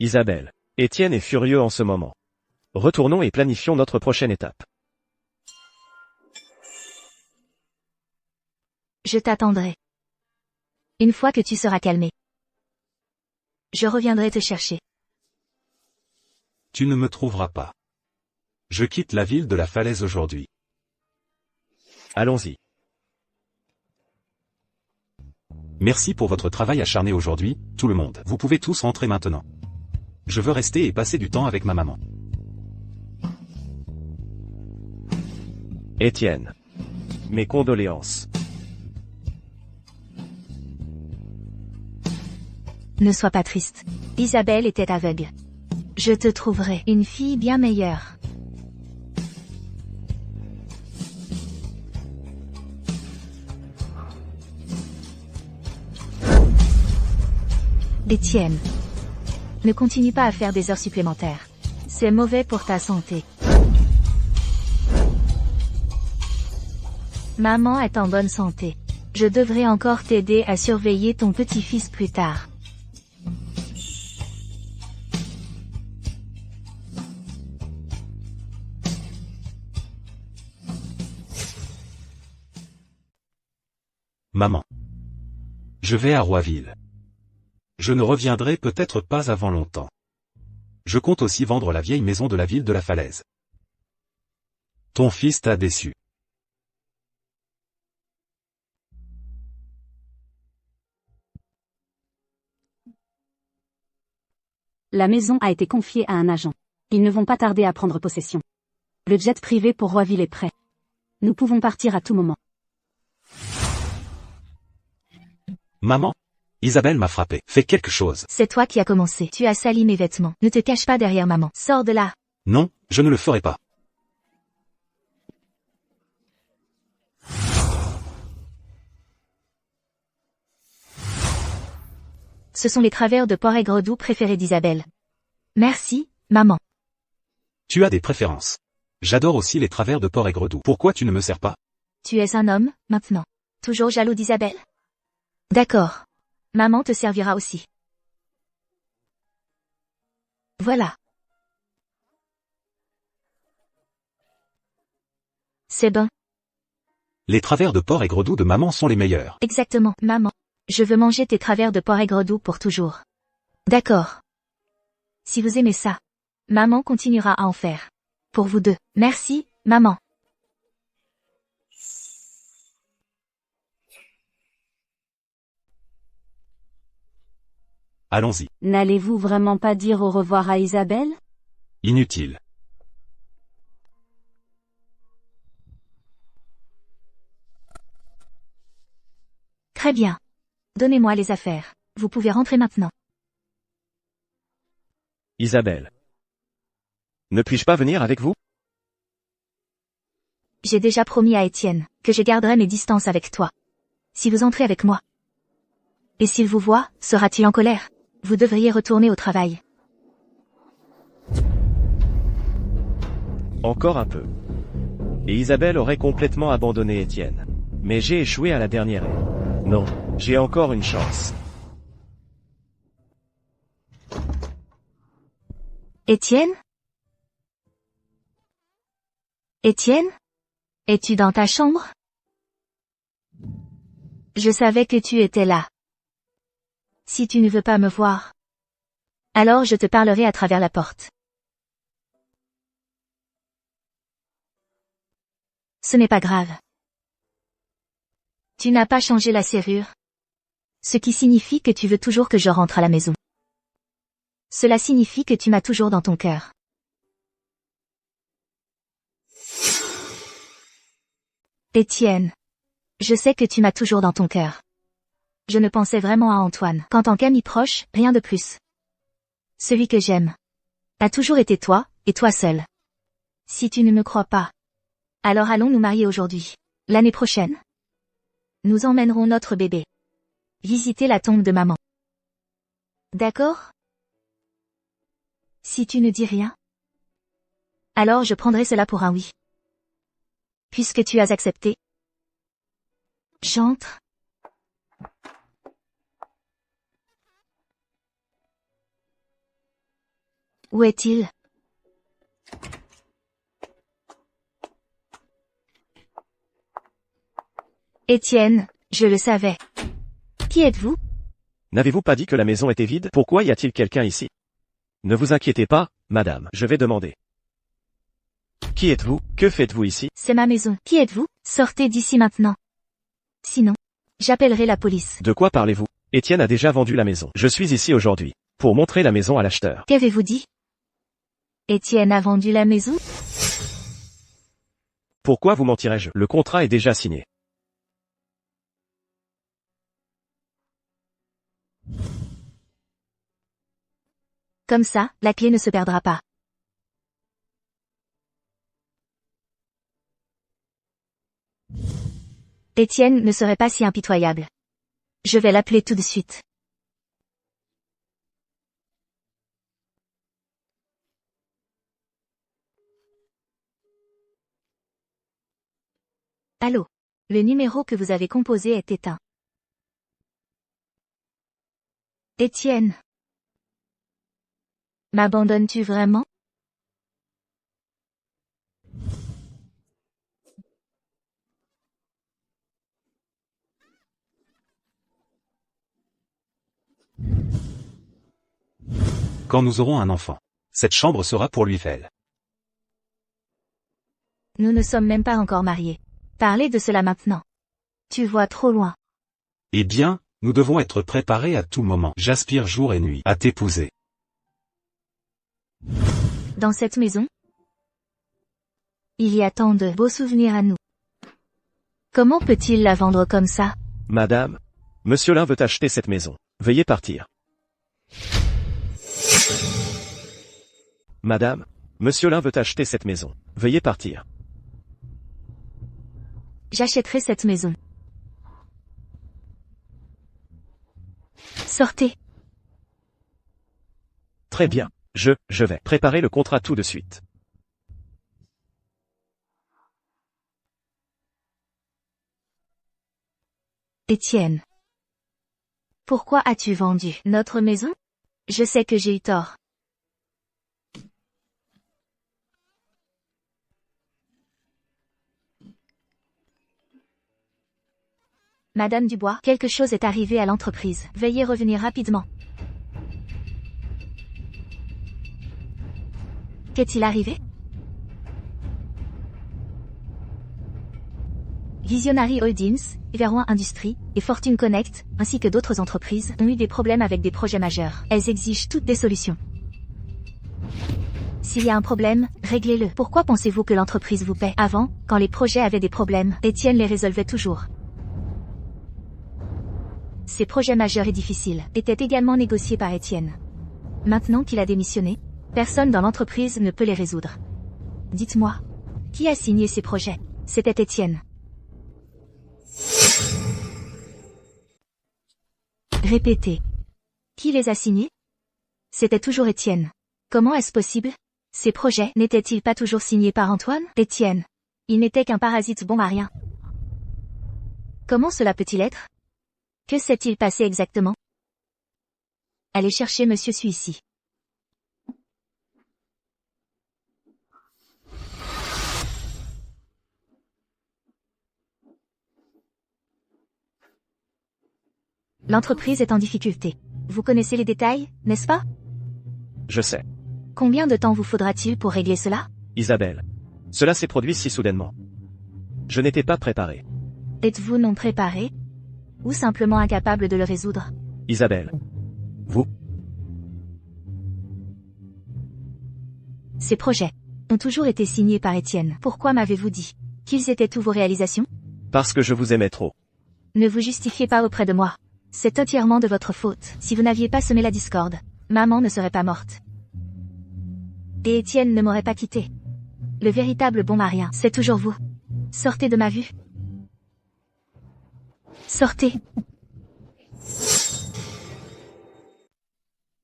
Speaker 3: Isabelle. Étienne est furieux en ce moment. Retournons et planifions notre prochaine étape.
Speaker 2: je t'attendrai. Une fois que tu seras calmé, je reviendrai te chercher.
Speaker 1: Tu ne me trouveras pas. Je quitte la ville de la Falaise aujourd'hui.
Speaker 3: Allons-y.
Speaker 1: Merci pour votre travail acharné aujourd'hui, tout le monde. Vous pouvez tous rentrer maintenant. Je veux rester et passer du temps avec ma maman.
Speaker 3: Étienne. Mes condoléances.
Speaker 2: Ne sois pas triste. Isabelle était aveugle. Je te trouverai une fille bien meilleure. Étienne, ne continue pas à faire des heures supplémentaires. C'est mauvais pour ta santé. Maman est en bonne santé. Je devrais encore t'aider à surveiller ton petit-fils plus tard.
Speaker 1: Maman. Je vais à Roiville. Je ne reviendrai peut-être pas avant longtemps. Je compte aussi vendre la vieille maison de la ville de la Falaise. Ton fils t'a déçu.
Speaker 4: La maison a été confiée à un agent. Ils ne vont pas tarder à prendre possession. Le jet privé pour Roiville est prêt. Nous pouvons partir à tout moment.
Speaker 1: Maman. Isabelle m'a frappé. Fais quelque chose.
Speaker 2: C'est toi qui as commencé. Tu as sali mes vêtements. Ne te cache pas derrière maman. Sors de là.
Speaker 1: Non, je ne le ferai pas.
Speaker 2: Ce sont les travers de porc aigre doux préférés d'Isabelle. Merci, maman.
Speaker 1: Tu as des préférences. J'adore aussi les travers de porc aigre doux. Pourquoi tu ne me sers pas?
Speaker 2: Tu es un homme, maintenant. Toujours jaloux d'Isabelle? D'accord. Maman te servira aussi. Voilà. C'est bon.
Speaker 1: Les travers de porc aigre doux de maman sont les meilleurs.
Speaker 2: Exactement, maman. Je veux manger tes travers de porc aigre doux pour toujours. D'accord. Si vous aimez ça, maman continuera à en faire. Pour vous deux. Merci, maman.
Speaker 1: Allons-y.
Speaker 4: N'allez-vous vraiment pas dire au revoir à Isabelle?
Speaker 1: Inutile.
Speaker 2: Très bien. Donnez-moi les affaires. Vous pouvez rentrer maintenant.
Speaker 3: Isabelle. Ne puis-je pas venir avec vous?
Speaker 2: J'ai déjà promis à Étienne que je garderai mes distances avec toi. Si vous entrez avec moi. Et s'il vous voit, sera-t-il en colère? Vous devriez retourner au travail.
Speaker 3: Encore un peu. Et Isabelle aurait complètement abandonné Étienne. Mais j'ai échoué à la dernière haie. Non, j'ai encore une chance.
Speaker 2: Étienne? Étienne? Es-tu dans ta chambre? Je savais que tu étais là. Si tu ne veux pas me voir, alors je te parlerai à travers la porte. Ce n'est pas grave. Tu n'as pas changé la serrure. Ce qui signifie que tu veux toujours que je rentre à la maison. Cela signifie que tu m'as toujours dans ton cœur. Étienne. Je sais que tu m'as toujours dans ton cœur. Je ne pensais vraiment à Antoine qu'en tant qu'ami proche, rien de plus. Celui que j'aime a toujours été toi, et toi seul. Si tu ne me crois pas, alors allons nous marier aujourd'hui. L'année prochaine, nous emmènerons notre bébé visiter la tombe de maman. D'accord? Si tu ne dis rien, alors je prendrai cela pour un oui. Puisque tu as accepté, J'entre. Où est-il? Étienne, je le savais. Qui êtes-vous?
Speaker 3: N'avez-vous pas dit que la maison était vide? Pourquoi y a-t-il quelqu'un ici? Ne vous inquiétez pas, madame, je vais demander. Qui êtes-vous? Que faites-vous ici?
Speaker 2: C'est ma maison. Qui êtes-vous? Sortez d'ici maintenant. Sinon, j'appellerai la police.
Speaker 3: De quoi parlez-vous? Étienne a déjà vendu la maison. Je suis ici aujourd'hui pour montrer la maison à l'acheteur.
Speaker 2: Qu'avez-vous dit? Étienne a vendu la maison?
Speaker 3: Pourquoi vous mentirais-je? Le contrat est déjà signé.
Speaker 2: Comme ça, la clé ne se perdra pas. Étienne ne serait pas si impitoyable. Je vais l'appeler tout de suite. Allô? Le numéro que vous avez composé est éteint. Étienne. M'abandonnes-tu vraiment?
Speaker 1: Quand nous aurons un enfant, cette chambre sera pour lui Vel.
Speaker 2: Nous ne sommes même pas encore mariés. Parlez de cela maintenant. Tu vois trop loin.
Speaker 1: Eh bien, nous devons être préparés à tout moment. J'aspire jour et nuit à t'épouser.
Speaker 2: Dans cette maison, il y a tant de beaux souvenirs à nous. Comment peut-il la vendre comme ça?
Speaker 3: Madame, monsieur Lin veut acheter cette maison. Veuillez partir. Madame, monsieur Lin veut acheter cette maison. Veuillez partir.
Speaker 2: J'achèterai cette maison. Sortez.
Speaker 3: Très bien. Je vais préparer le contrat tout de suite.
Speaker 2: Étienne. Pourquoi as-tu vendu notre maison? Je sais que j'ai eu tort. Madame Dubois, quelque chose est arrivé à l'entreprise. Veuillez revenir rapidement. Qu'est-il arrivé? Visionary Holdings, Everone Industries et Fortune Connect, ainsi que d'autres entreprises, ont eu des problèmes avec des projets majeurs. Elles exigent toutes des solutions. S'il y a un problème, réglez-le. Pourquoi pensez-vous que l'entreprise vous paie? Avant, quand les projets avaient des problèmes, Étienne les résolvait toujours. Ces projets majeurs et difficiles étaient également négociés par Étienne. Maintenant qu'il a démissionné, personne dans l'entreprise ne peut les résoudre. Dites-moi, qui a signé ces projets? C'était Étienne. Répétez. Qui les a signés? C'était toujours Étienne. Comment est-ce possible? Ces projets n'étaient-ils pas toujours signés par Antoine? Étienne. Il n'était qu'un parasite bon à rien. Comment cela peut-il être? Que s'est-il passé exactement? Allez chercher Monsieur Suissi. L'entreprise est en difficulté. Vous connaissez les détails, n'est-ce pas?
Speaker 3: Je sais.
Speaker 2: Combien de temps vous faudra-t-il pour régler cela?
Speaker 3: Isabelle. Cela s'est produit si soudainement. Je n'étais pas préparé.
Speaker 2: Êtes-vous non préparé? Ou simplement incapable de le résoudre?
Speaker 3: Isabelle. Vous.
Speaker 2: Ces projets ont toujours été signés par Étienne. Pourquoi m'avez-vous dit qu'ils étaient tous vos réalisations?
Speaker 3: Parce que je vous aimais trop.
Speaker 2: Ne vous justifiez pas auprès de moi. C'est entièrement de votre faute. Si vous n'aviez pas semé la discorde, maman ne serait pas morte. Et Étienne ne m'aurait pas quitté. Le véritable bon marien, c'est toujours vous. Sortez de ma vue. Sortez.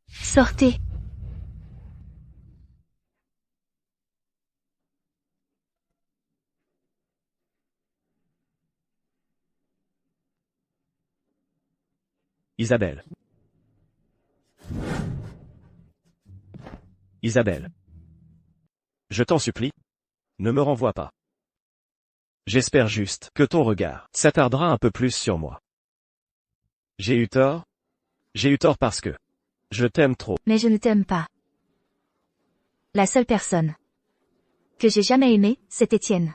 Speaker 2: Sortez.
Speaker 3: Isabelle. Isabelle. Je t'en supplie. Ne me renvoie pas. J'espère juste que ton regard s'attardera un peu plus sur moi. J'ai eu tort. J'ai eu tort parce que je t'aime trop.
Speaker 2: Mais je ne t'aime pas. La seule personne que j'ai jamais aimée, c'est Étienne.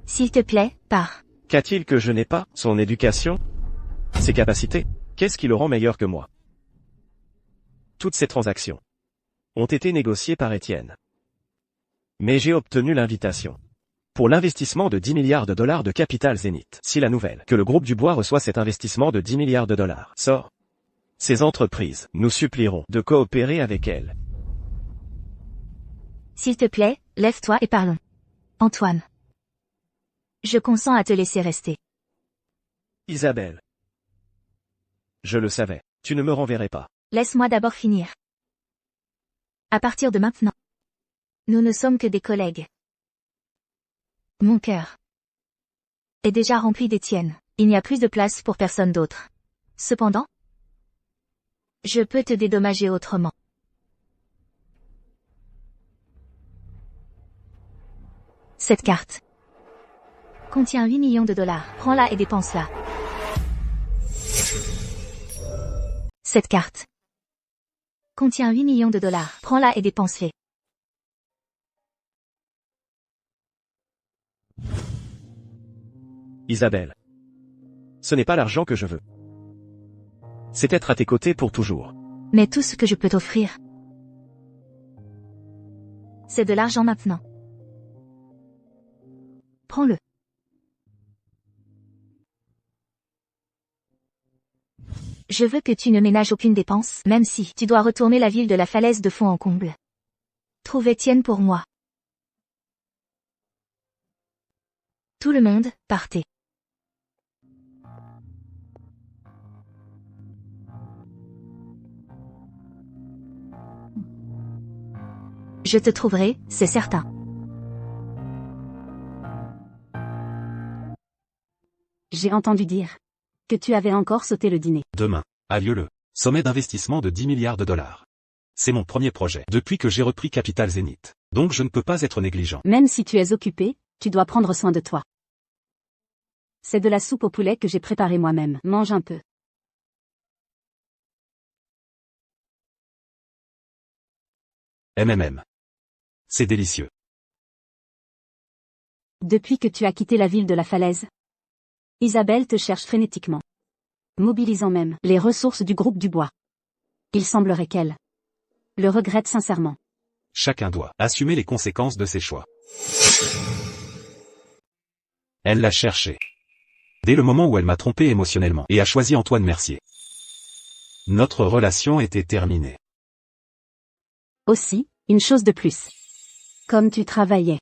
Speaker 2: S'il te plaît, pars.
Speaker 3: Qu'a-t-il que je n'ai pas? Son éducation? Ses capacités? Qu'est-ce qui le rend meilleur que moi? Toutes ces transactions ont été négociées par Étienne. Mais j'ai obtenu l'invitation pour l'investissement de 10 milliards de dollars de Capital Zénith. Si la nouvelle que le groupe Dubois reçoit cet investissement de 10 milliards de dollars sort, ces entreprises nous supplieront de coopérer avec elles.
Speaker 2: S'il te plaît, lève-toi et parlons. Antoine. Je consens à te laisser rester.
Speaker 3: Isabelle. Je le savais, tu ne me renverrais pas.
Speaker 2: Laisse-moi d'abord finir. À partir de maintenant, nous ne sommes que des collègues. Mon cœur est déjà rempli d'Étienne. Il n'y a plus de place pour personne d'autre. Cependant, je peux te dédommager autrement. Cette carte contient 8 millions de dollars. Prends-la et dépense-la. Cette carte contient 8 millions de dollars. Prends-la et dépense-les.
Speaker 3: Isabelle. Ce n'est pas l'argent que je veux. C'est être à tes côtés pour toujours.
Speaker 2: Mais tout ce que je peux t'offrir, c'est de l'argent maintenant. Prends-le. Je veux que tu ne ménages aucune dépense, même si tu dois retourner la ville de la falaise de fond en comble. Trouve Étienne pour moi. Tout le monde, partez. Je te trouverai, c'est certain.
Speaker 4: J'ai entendu dire que tu avais encore sauté le dîner.
Speaker 1: Demain a lieu le sommet d'investissement de 10 milliards de dollars. C'est mon premier projet depuis que j'ai repris Capital Zénith. Donc je ne peux pas être négligent.
Speaker 4: Même si tu es occupé, tu dois prendre soin de toi. C'est de la soupe au poulet que j'ai préparée moi-même. Mange un peu.
Speaker 1: MMM. C'est délicieux.
Speaker 4: Depuis que tu as quitté la ville de la falaise, Isabelle te cherche frénétiquement, mobilisant même les ressources du groupe Dubois. Il semblerait qu'elle le regrette sincèrement.
Speaker 1: Chacun doit assumer les conséquences de ses choix. Elle l'a cherché. Dès le moment où elle m'a trompé émotionnellement et a choisi Antoine Mercier. Notre relation était terminée.
Speaker 4: Aussi, une chose de plus. Comme tu travaillais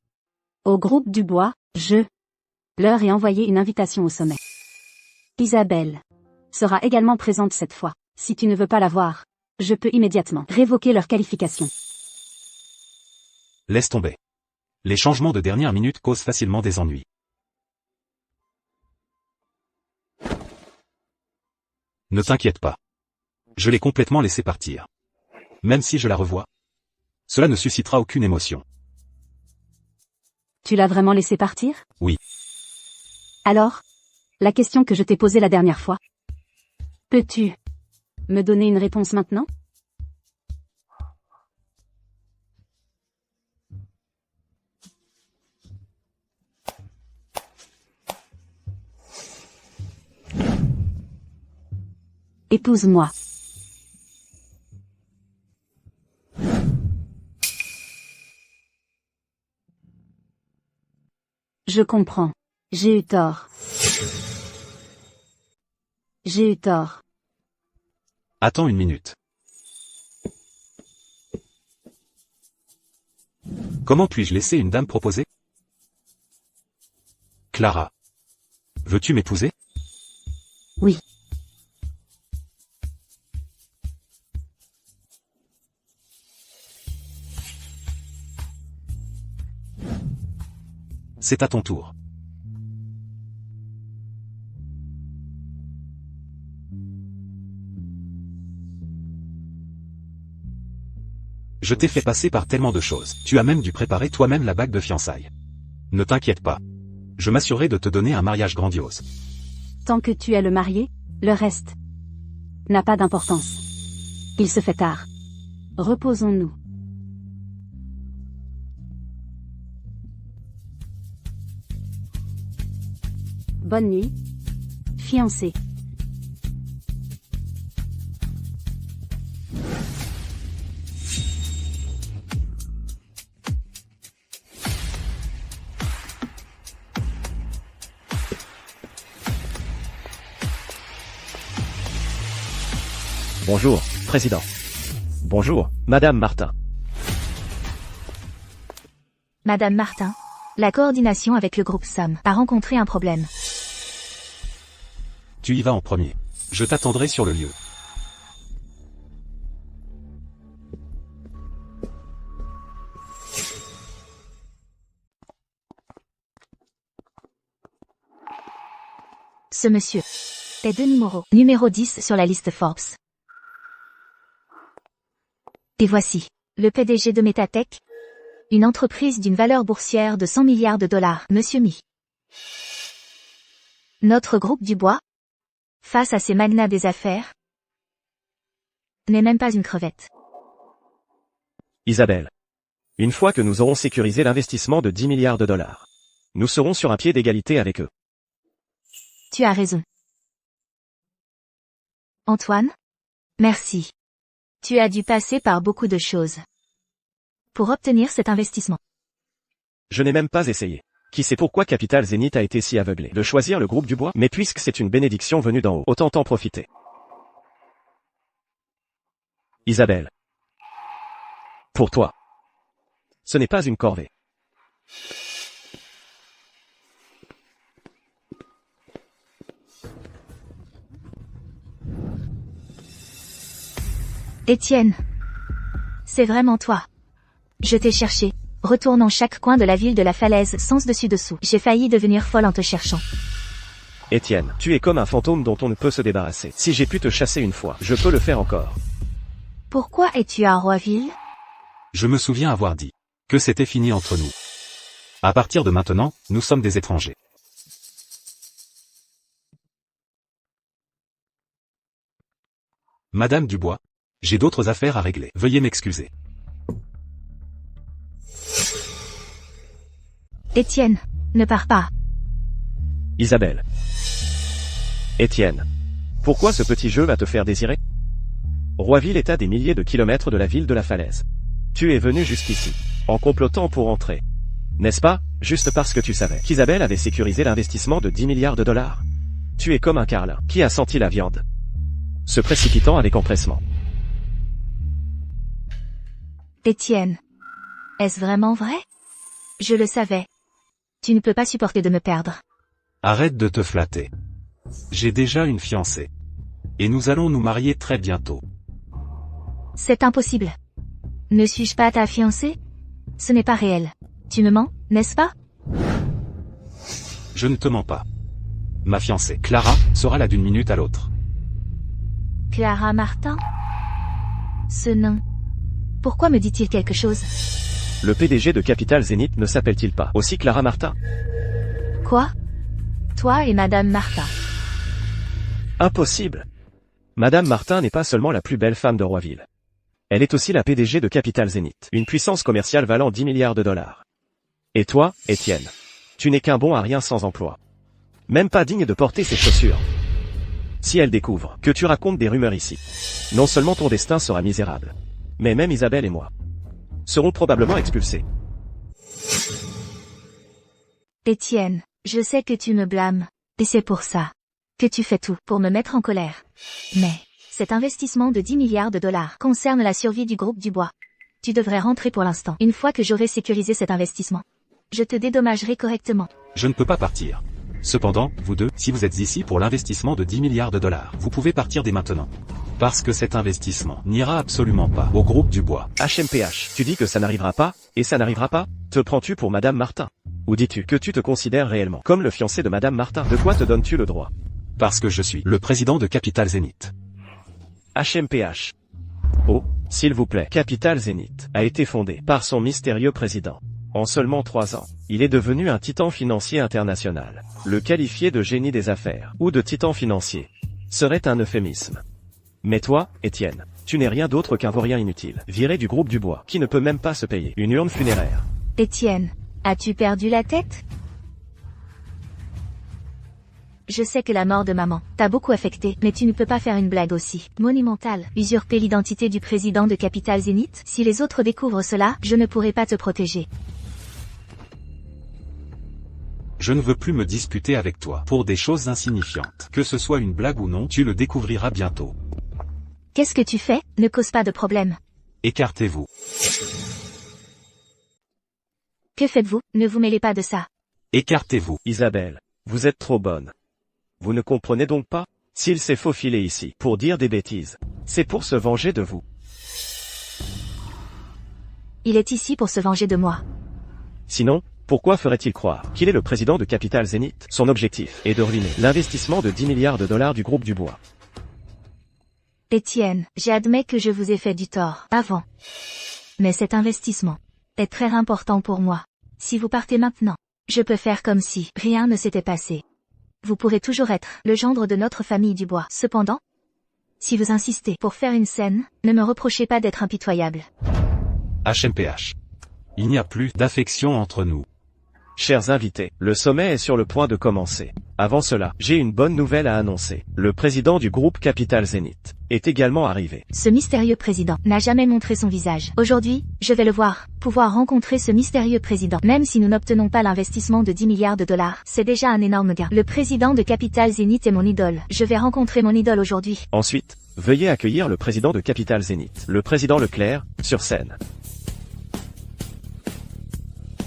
Speaker 4: au groupe Dubois, je leur ai envoyé une invitation au sommet. Isabelle sera également présente cette fois. Si tu ne veux pas la voir, je peux immédiatement révoquer leur qualification.
Speaker 1: Laisse tomber. Les changements de dernière minute causent facilement des ennuis. Ne t'inquiète pas. Je l'ai complètement laissé partir. Même si je la revois, cela ne suscitera aucune émotion.
Speaker 4: Tu l'as vraiment laissé partir?
Speaker 1: Oui.
Speaker 4: Alors, la question que je t'ai posée la dernière fois. Peux-tu me donner une réponse maintenant? Épouse-moi. Je comprends. J'ai eu tort. J'ai eu tort.
Speaker 1: Attends une minute. Comment puis-je laisser une dame proposer? Clara. Veux-tu m'épouser?
Speaker 4: Oui.
Speaker 1: C'est à ton tour. Je t'ai fait passer par tellement de choses. Tu as même dû préparer toi-même la bague de fiançailles. Ne t'inquiète pas. Je m'assurerai de te donner un mariage grandiose.
Speaker 4: Tant que tu es le marié, le reste n'a pas d'importance. Il se fait tard. Reposons-nous. Bonne nuit, fiancé.
Speaker 3: Bonjour, président. Bonjour, Madame Martin.
Speaker 2: Madame Martin, la coordination avec le groupe SAM a rencontré un problème.
Speaker 1: Tu y vas en premier. Je t'attendrai sur le lieu.
Speaker 2: Ce monsieur est de numéro 10 sur la liste Forbes. Et voici, le PDG de Metatech, une entreprise d'une valeur boursière de 100 milliards de dollars, Monsieur Mi. Notre groupe du bois, face à ces magnats des affaires, n'est même pas une crevette.
Speaker 3: Isabelle. Une fois que nous aurons sécurisé l'investissement de 10 milliards de dollars, nous serons sur un pied d'égalité avec eux.
Speaker 2: Tu as raison. Antoine? Merci. Tu as dû passer par beaucoup de choses pour obtenir cet investissement.
Speaker 3: Je n'ai même pas essayé. Qui sait pourquoi Capital Zénith a été si aveuglé de choisir le groupe du bois? Mais puisque c'est une bénédiction venue d'en haut, autant en profiter. Isabelle. Pour toi. Ce n'est pas une corvée.
Speaker 2: Étienne. C'est vraiment toi. Je t'ai cherché. Retournant chaque coin de la ville de la falaise sans dessus-dessous. J'ai failli devenir folle en te cherchant.
Speaker 3: Étienne, tu es comme un fantôme dont on ne peut se débarrasser. Si j'ai pu te chasser une fois, je peux le faire encore.
Speaker 2: Pourquoi es-tu à Roiville?
Speaker 1: Je me souviens avoir dit que c'était fini entre nous. À partir de maintenant, nous sommes des étrangers. Madame Dubois, j'ai d'autres affaires à régler. Veuillez m'excuser.
Speaker 2: Étienne, ne pars pas.
Speaker 3: Isabelle. Étienne. Pourquoi ce petit jeu va te faire désirer? Roiville est à des milliers de kilomètres de la ville de la falaise. Tu es venu jusqu'ici, en complotant pour entrer. N'est-ce pas, juste parce que tu savais qu'Isabelle avait sécurisé l'investissement de 10 milliards de dollars? Tu es comme un carlin qui a senti la viande, se précipitant avec empressement.
Speaker 2: Étienne. Est-ce vraiment vrai? Je le savais. Tu ne peux pas supporter de me perdre.
Speaker 1: Arrête de te flatter. J'ai déjà une fiancée. Et nous allons nous marier très bientôt.
Speaker 2: C'est impossible. Ne suis-je pas ta fiancée? Ce n'est pas réel. Tu me mens, n'est-ce pas?
Speaker 1: Je ne te mens pas. Ma fiancée, Clara, sera là d'une minute à l'autre.
Speaker 2: Clara Martin? Ce nom. Pourquoi me dit-il quelque chose?
Speaker 3: Le PDG de Capital Zénith ne s'appelle-t-il pas aussi Clara Martin?
Speaker 2: Quoi? Toi et Madame Martin.
Speaker 3: Impossible. Madame Martin n'est pas seulement la plus belle femme de Roiville. Elle est aussi la PDG de Capital Zénith, une puissance commerciale valant 10 milliards de dollars. Et toi, Étienne, tu n'es qu'un bon à rien sans emploi. Même pas digne de porter ses chaussures. Si elle découvre que tu racontes des rumeurs ici, non seulement ton destin sera misérable, mais même Isabelle et moi seront probablement expulsés.
Speaker 2: Étienne, je sais que tu me blâmes, et c'est pour ça que tu fais tout pour me mettre en colère. Mais, cet investissement de 10 milliards de dollars concerne la survie du groupe Dubois. Tu devrais rentrer pour l'instant. Une fois que j'aurai sécurisé cet investissement, je te dédommagerai correctement.
Speaker 1: Je ne peux pas partir. Cependant, vous deux, si vous êtes ici pour l'investissement de 10 milliards de dollars, vous pouvez partir dès maintenant. Parce que cet investissement n'ira absolument pas au groupe Dubois.
Speaker 3: HMPH, tu dis que ça n'arrivera pas, et ça n'arrivera pas? Te prends-tu pour Madame Martin? Ou dis-tu que tu te considères réellement comme le fiancé de Madame Martin? De quoi te donnes-tu le droit?
Speaker 1: Parce que je suis le président de Capital Zénith.
Speaker 3: HMPH. Oh, S'il vous plaît. Capital Zénith a été fondé par son mystérieux président. En seulement 3 ans, il est devenu un titan financier international. Le qualifier de génie des affaires, ou de titan financier, serait un euphémisme. Mais toi, Étienne, tu n'es rien d'autre qu'un vaurien inutile, viré du groupe Dubois, qui ne peut même pas se payer une urne funéraire.
Speaker 2: Étienne, as-tu perdu la tête? Je sais que la mort de maman t'a beaucoup affecté, mais tu ne peux pas faire une blague aussi monumentale. Usurper l'identité du président de Capital Zénith. Si les autres découvrent cela, je ne pourrai pas te protéger.
Speaker 1: Je ne veux plus me disputer avec toi pour des choses insignifiantes. Que ce soit une blague ou non, tu le découvriras bientôt.
Speaker 2: Qu'est-ce que tu fais? Ne cause pas de problème.
Speaker 1: Écartez-vous.
Speaker 2: Que faites-vous? Ne vous mêlez pas de ça.
Speaker 1: Écartez-vous.
Speaker 3: Isabelle, vous êtes trop bonne. Vous ne comprenez donc pas? S'il s'est faufilé ici pour dire des bêtises, c'est pour se venger de vous.
Speaker 2: Il est ici pour se venger de moi.
Speaker 3: Sinon, pourquoi ferait-il croire qu'il est le président de Capital Zénith? Son objectif est de ruiner l'investissement de 10 milliards de dollars du groupe Dubois.
Speaker 2: Étienne, j'admets que je vous ai fait du tort avant. Mais cet investissement est très important pour moi. Si vous partez maintenant, je peux faire comme si rien ne s'était passé. Vous pourrez toujours être le gendre de notre famille Dubois. Cependant, si vous insistez pour faire une scène, ne me reprochez pas d'être impitoyable.
Speaker 1: HMPH. Il n'y a plus d'affection entre nous.
Speaker 3: Chers invités, le sommet est sur le point de commencer. Avant cela, j'ai une bonne nouvelle à annoncer. Le président du groupe Capital Zénith est également arrivé.
Speaker 2: Ce mystérieux président n'a jamais montré son visage. Aujourd'hui, je vais le voir, pouvoir rencontrer ce mystérieux président. Même si nous n'obtenons pas l'investissement de 10 milliards de dollars, c'est déjà un énorme gain. Le président de Capital Zénith est mon idole. Je vais rencontrer mon idole aujourd'hui.
Speaker 3: Ensuite, veuillez accueillir le président de Capital Zénith, le président Leclerc, sur scène.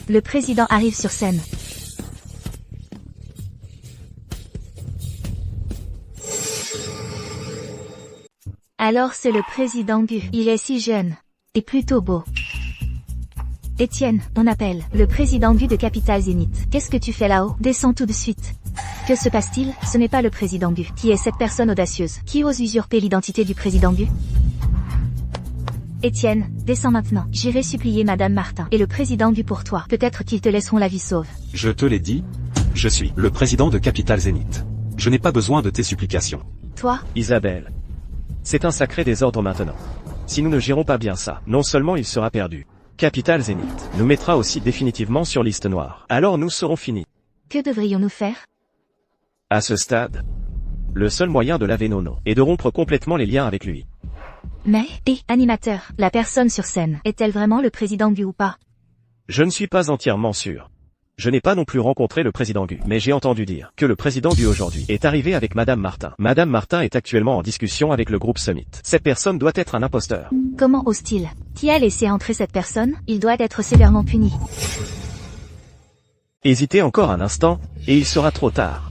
Speaker 2: Le président arrive sur scène. Alors c'est le président Gu. Il est si jeune. Et plutôt beau. Étienne, on appelle le président Gu de Capital Zénith. Qu'est-ce que tu fais là-haut? Descends tout de suite. Que se passe-t-il? Ce n'est pas le président Gu. Qui est cette personne audacieuse qui ose usurper l'identité du président Gu? Étienne, descends maintenant. J'irai supplier Madame Martin et le président Gu pour toi. Peut-être qu'ils te laisseront la vie sauve.
Speaker 1: Je te l'ai dit, je suis le président de Capital Zénith. Je n'ai pas besoin de tes supplications.
Speaker 2: Toi?
Speaker 3: Isabelle. C'est un sacré désordre maintenant. Si nous ne gérons pas bien ça, non seulement il sera perdu. Capital Zénith nous mettra aussi définitivement sur liste noire. Alors nous serons finis.
Speaker 2: Que devrions-nous faire?
Speaker 3: À ce stade, le seul moyen de laver nos noms est de rompre complètement les liens avec lui.
Speaker 2: Mais, animateur, la personne sur scène, est-elle vraiment le président Gu ou pas?
Speaker 3: Je ne suis pas entièrement sûr. Je n'ai pas non plus rencontré le président Gu, mais j'ai entendu dire que le président Gu aujourd'hui est arrivé avec Madame Martin. Madame Martin est actuellement en discussion avec le groupe Summit. Cette personne doit être un imposteur.
Speaker 2: Comment ose-t-il? Qui a laissé entrer cette personne? Il doit être sévèrement puni.
Speaker 3: Hésitez encore un instant, et il sera trop tard.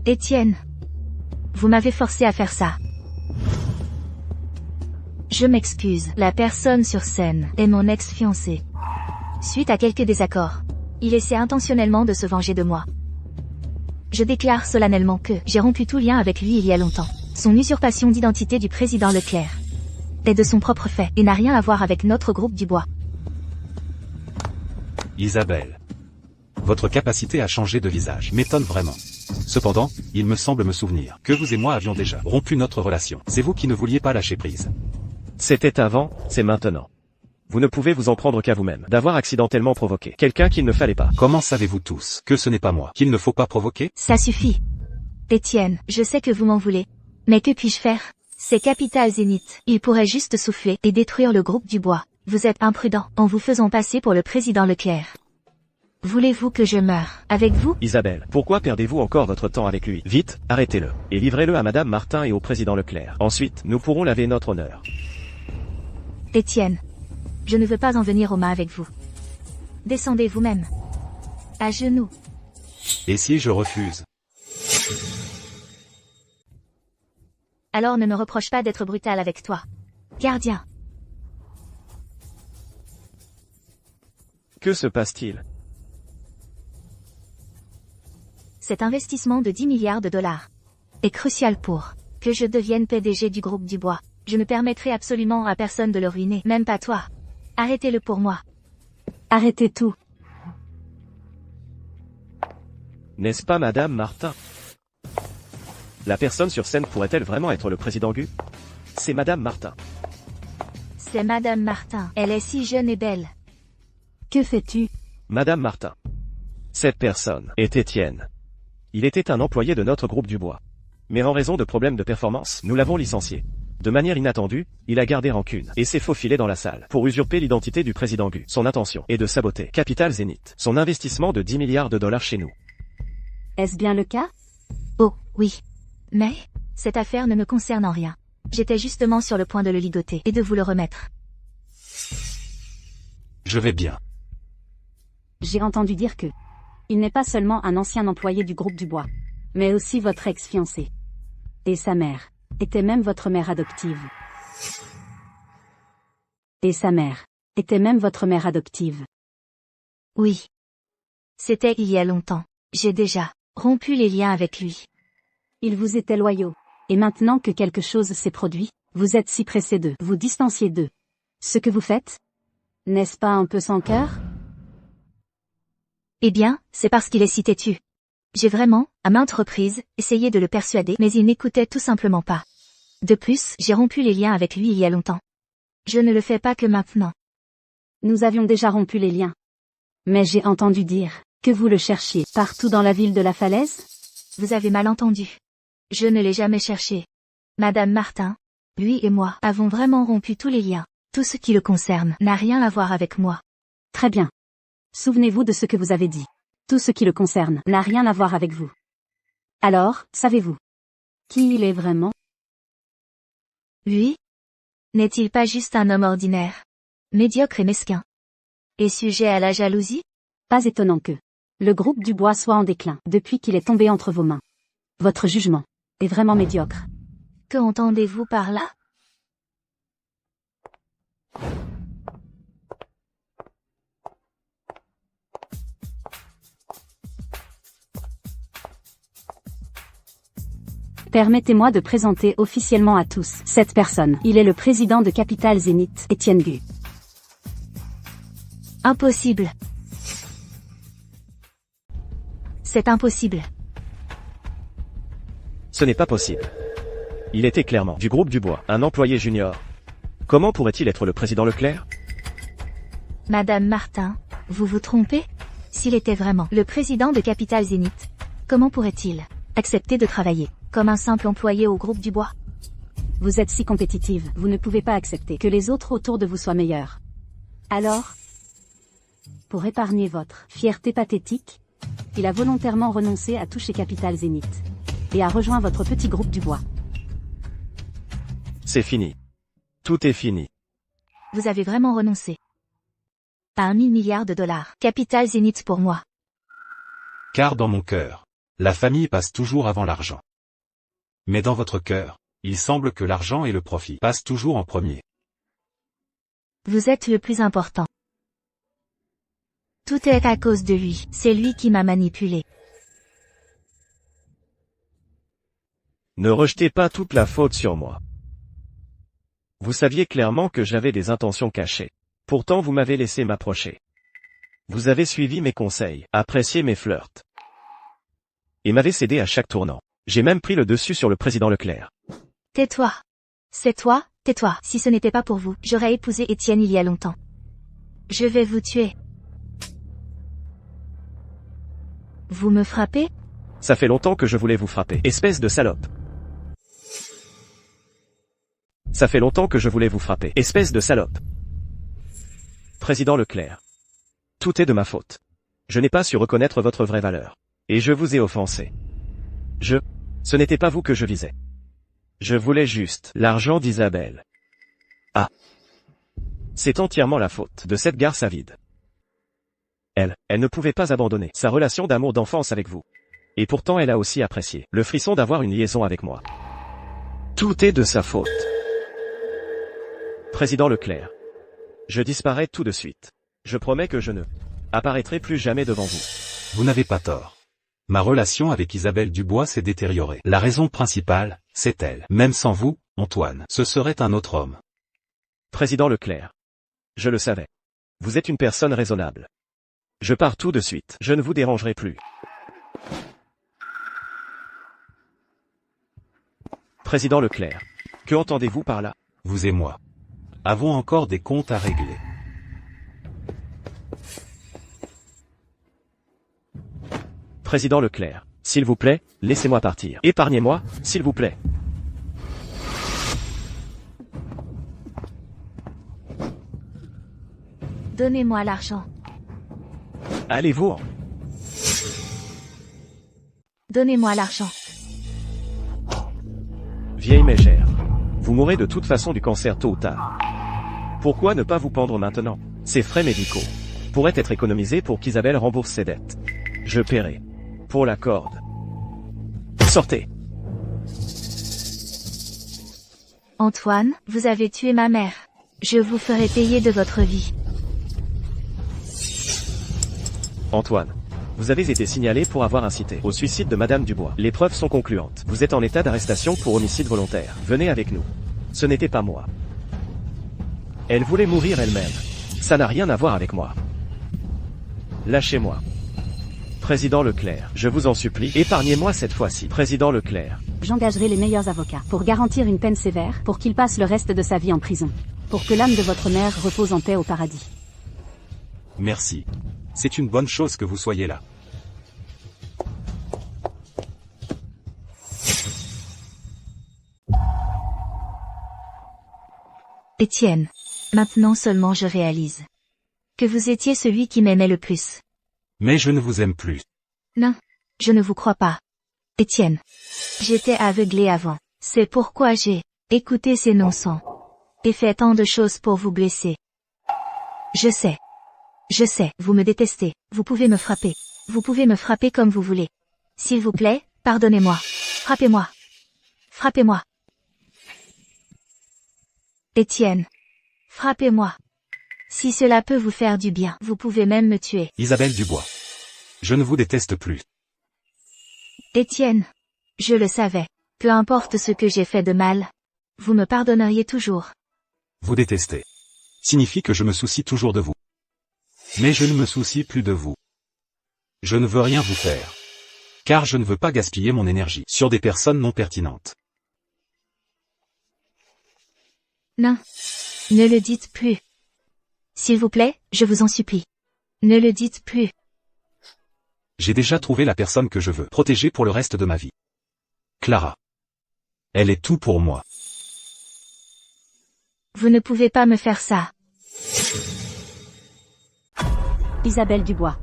Speaker 2: Étienne. Vous m'avez forcé à faire ça. Je m'excuse. La personne sur scène est mon ex-fiancé. Suite à quelques désaccords, il essaie intentionnellement de se venger de moi. Je déclare solennellement que j'ai rompu tout lien avec lui il y a longtemps. Son usurpation d'identité du président Leclerc est de son propre fait et n'a rien à voir avec notre groupe Dubois.
Speaker 1: Isabelle. Votre capacité à changer de visage m'étonne vraiment. Cependant, il me semble me souvenir que vous et moi avions déjà rompu notre relation. C'est vous qui ne vouliez pas lâcher prise.
Speaker 3: C'était avant, c'est maintenant. Vous ne pouvez vous en prendre qu'à vous-même, d'avoir accidentellement provoqué quelqu'un qu'il ne fallait pas.
Speaker 1: Comment savez-vous tous que ce n'est pas moi, qu'il ne faut pas provoquer?
Speaker 2: Ça suffit. Étienne, je sais que vous m'en voulez. Mais que puis-je faire? C'est Capital Zénith. Il pourrait juste souffler et détruire le groupe Dubois. Vous êtes imprudent en vous faisant passer pour le président Leclerc. Voulez-vous que je meure avec vous?
Speaker 3: Isabelle, pourquoi perdez-vous encore votre temps avec lui? Vite, arrêtez-le, et livrez-le à Madame Martin et au président Leclerc. Ensuite, nous pourrons laver notre honneur.
Speaker 2: Étienne, je ne veux pas en venir aux mains avec vous. Descendez vous-même. À genoux.
Speaker 1: Et si je refuse?
Speaker 2: Alors ne me reproche pas d'être brutal avec toi. Gardien.
Speaker 3: Que se passe-t-il?
Speaker 2: Cet investissement de 10 milliards de dollars est crucial pour Que je devienne PDG du groupe Dubois. Je ne permettrai absolument à personne de le ruiner, même pas toi. Arrêtez-le pour moi.
Speaker 4: Arrêtez tout.
Speaker 3: N'est-ce pas Madame Martin? La personne sur scène pourrait-elle vraiment être le président Gu? C'est Madame Martin.
Speaker 2: C'est Madame Martin. Elle est si jeune et belle.
Speaker 4: Que fais-tu?
Speaker 3: Madame Martin. Cette personne est Étienne. Il était un employé de notre groupe Dubois. Mais en raison de problèmes de performance, nous l'avons licencié. De manière inattendue, il a gardé rancune et s'est faufilé dans la salle pour usurper l'identité du président Gu. Son intention est de saboter Capital Zénith, son investissement de 10 milliards de dollars chez nous.
Speaker 4: Est-ce bien le cas?
Speaker 2: Oh, oui. Mais, cette affaire ne me concerne en rien. J'étais justement sur le point de le ligoter et de vous le remettre.
Speaker 1: Je vais bien.
Speaker 4: J'ai entendu dire que il n'est pas seulement un ancien employé du groupe Dubois, mais aussi votre ex-fiancé. Et sa mère était même votre mère adoptive. Et sa mère était même votre mère adoptive.
Speaker 2: Oui. C'était il y a longtemps. J'ai déjà rompu les liens avec lui.
Speaker 4: Ils vous étaient loyaux. Et maintenant que quelque chose s'est produit, vous êtes si pressé de vous distancier d'eux. Ce que vous faites? N'est-ce pas un peu sans cœur?
Speaker 2: Eh bien, c'est parce qu'il est si têtu. J'ai vraiment, à maintes reprises, essayé de le persuader, mais il n'écoutait tout simplement pas. De plus, j'ai rompu les liens avec lui il y a longtemps. Je ne le fais pas que maintenant.
Speaker 4: Nous avions déjà rompu les liens. Mais j'ai entendu dire que vous le cherchiez partout dans la ville de la Falaise?
Speaker 2: Vous avez mal entendu. Je ne l'ai jamais cherché. Madame Martin, lui et moi avons vraiment rompu tous les liens. Tout ce qui le concerne n'a rien à voir avec moi.
Speaker 4: Très bien. Souvenez-vous de ce que vous avez dit. Tout ce qui le concerne n'a rien à voir avec vous. Alors, savez-vous qui il est vraiment?
Speaker 2: Lui? N'est-il pas juste un homme ordinaire? Médiocre et mesquin? Et sujet à la jalousie?
Speaker 4: Pas étonnant que le groupe Dubois soit en déclin depuis qu'il est tombé entre vos mains. Votre jugement est vraiment médiocre.
Speaker 2: Que entendez-vous par là?
Speaker 4: Permettez-moi de présenter officiellement à tous cette personne. Il est le président de Capital Zénith, Étienne Gu.
Speaker 2: Impossible. C'est impossible.
Speaker 3: Ce n'est pas possible. Il était clairement du groupe Dubois, un employé junior. Comment pourrait-il être le président Leclerc?
Speaker 2: Madame Martin, vous vous trompez? S'il était vraiment le président de Capital Zénith, comment pourrait-il accepter de travailler comme un simple employé au groupe Dubois?
Speaker 4: Vous êtes si compétitive, vous ne pouvez pas accepter que les autres autour de vous soient meilleurs. Alors, pour épargner votre fierté pathétique, il a volontairement renoncé à tout chez Capital Zénith et a rejoint votre petit groupe Dubois.
Speaker 3: C'est fini. Tout est fini.
Speaker 2: Vous avez vraiment renoncé à 1 000 milliards de dollars. Capital Zénith pour moi.
Speaker 1: Car dans mon cœur, la famille passe toujours avant l'argent. Mais dans votre cœur, il semble que l'argent et le profit passent toujours en premier.
Speaker 2: Vous êtes le plus important. Tout est à cause de lui. C'est lui qui m'a manipulé.
Speaker 3: Ne rejetez pas toute la faute sur moi. Vous saviez clairement que j'avais des intentions cachées. Pourtant vous m'avez laissé m'approcher. Vous avez suivi mes conseils, apprécié mes flirts. Et m'avez cédé à chaque tournant. J'ai même pris le dessus sur le président Leclerc.
Speaker 2: Tais-toi. C'est toi, tais-toi. Si ce n'était pas pour vous, j'aurais épousé Étienne il y a longtemps. Je vais vous tuer. Vous me frappez?
Speaker 3: Ça fait longtemps que je voulais vous frapper, espèce de salope. Ça fait longtemps que je voulais vous frapper, espèce de salope. Président Leclerc. Tout est de ma faute. Je n'ai pas su reconnaître votre vraie valeur. Et je vous ai offensé. Ce n'était pas vous que je visais. Je voulais juste l'argent d'Isabelle. Ah. C'est entièrement la faute de cette garce avide. Elle ne pouvait pas abandonner sa relation d'amour d'enfance avec vous. Et pourtant elle a aussi apprécié le frisson d'avoir une liaison avec moi. Tout est de sa faute. Président Leclerc. Je disparais tout de suite. Je promets que je ne apparaîtrai plus jamais devant vous.
Speaker 1: Vous n'avez pas tort. Ma relation avec Isabelle Dubois s'est détériorée. La raison principale, c'est elle. Même sans vous, Antoine, ce serait un autre homme.
Speaker 3: Président Leclerc. Je le savais. Vous êtes une personne raisonnable. Je pars tout de suite. Je ne vous dérangerai plus. Président Leclerc. Que entendez-vous par là?
Speaker 1: Vous et moi avons encore des comptes à régler.
Speaker 3: Président Leclerc. S'il vous plaît, laissez-moi partir. Épargnez-moi, s'il vous plaît.
Speaker 2: Donnez-moi l'argent.
Speaker 3: Allez-vous-en.
Speaker 2: Donnez-moi l'argent.
Speaker 3: Vieille mégère. Vous mourrez de toute façon du cancer tôt ou tard. Pourquoi ne pas vous pendre maintenant? Ces frais médicaux pourraient être économisés pour qu'Isabelle rembourse ses dettes. Je paierai. Pour la corde. Sortez.
Speaker 2: Antoine, vous avez tué ma mère. Je vous ferai payer de votre vie.
Speaker 3: Antoine. Vous avez été signalé pour avoir incité au suicide de Madame Dubois. Les preuves sont concluantes. Vous êtes en état d'arrestation pour homicide volontaire. Venez avec nous. Ce n'était pas moi. Elle voulait mourir elle-même. Ça n'a rien à voir avec moi. Lâchez-moi. Président Leclerc, je vous en supplie, épargnez-moi cette fois-ci. Président Leclerc.
Speaker 4: J'engagerai les meilleurs avocats pour garantir une peine sévère pour qu'il passe le reste de sa vie en prison. Pour que l'âme de votre mère repose en paix au paradis.
Speaker 1: Merci. C'est une bonne chose que vous soyez là.
Speaker 2: Étienne. Maintenant seulement je réalise que vous étiez celui qui m'aimait le plus.
Speaker 1: Mais je ne vous aime plus.
Speaker 2: Non, je ne vous crois pas. Étienne. J'étais aveuglé avant. C'est pourquoi j'ai écouté ces non-sens. Et fait tant de choses pour vous blesser. Je sais. Je sais, vous me détestez. Vous pouvez me frapper. Vous pouvez me frapper comme vous voulez. S'il vous plaît, pardonnez-moi. Frappez-moi. Frappez-moi. Étienne. Frappez-moi. Si cela peut vous faire du bien, vous pouvez même me tuer.
Speaker 1: Isabelle Dubois. Je ne vous déteste plus.
Speaker 2: Étienne. Je le savais. Peu importe ce que j'ai fait de mal. Vous me pardonneriez toujours.
Speaker 1: Vous détester signifie que je me soucie toujours de vous. Mais je ne me soucie plus de vous. Je ne veux rien vous faire. Car je ne veux pas gaspiller mon énergie sur des personnes non pertinentes.
Speaker 2: Non. Ne le dites plus. S'il vous plaît, je vous en supplie. Ne le dites plus.
Speaker 1: J'ai déjà trouvé la personne que je veux protéger pour le reste de ma vie. Clara. Elle est tout pour moi.
Speaker 2: Vous ne pouvez pas me faire ça.
Speaker 4: Isabelle Dubois.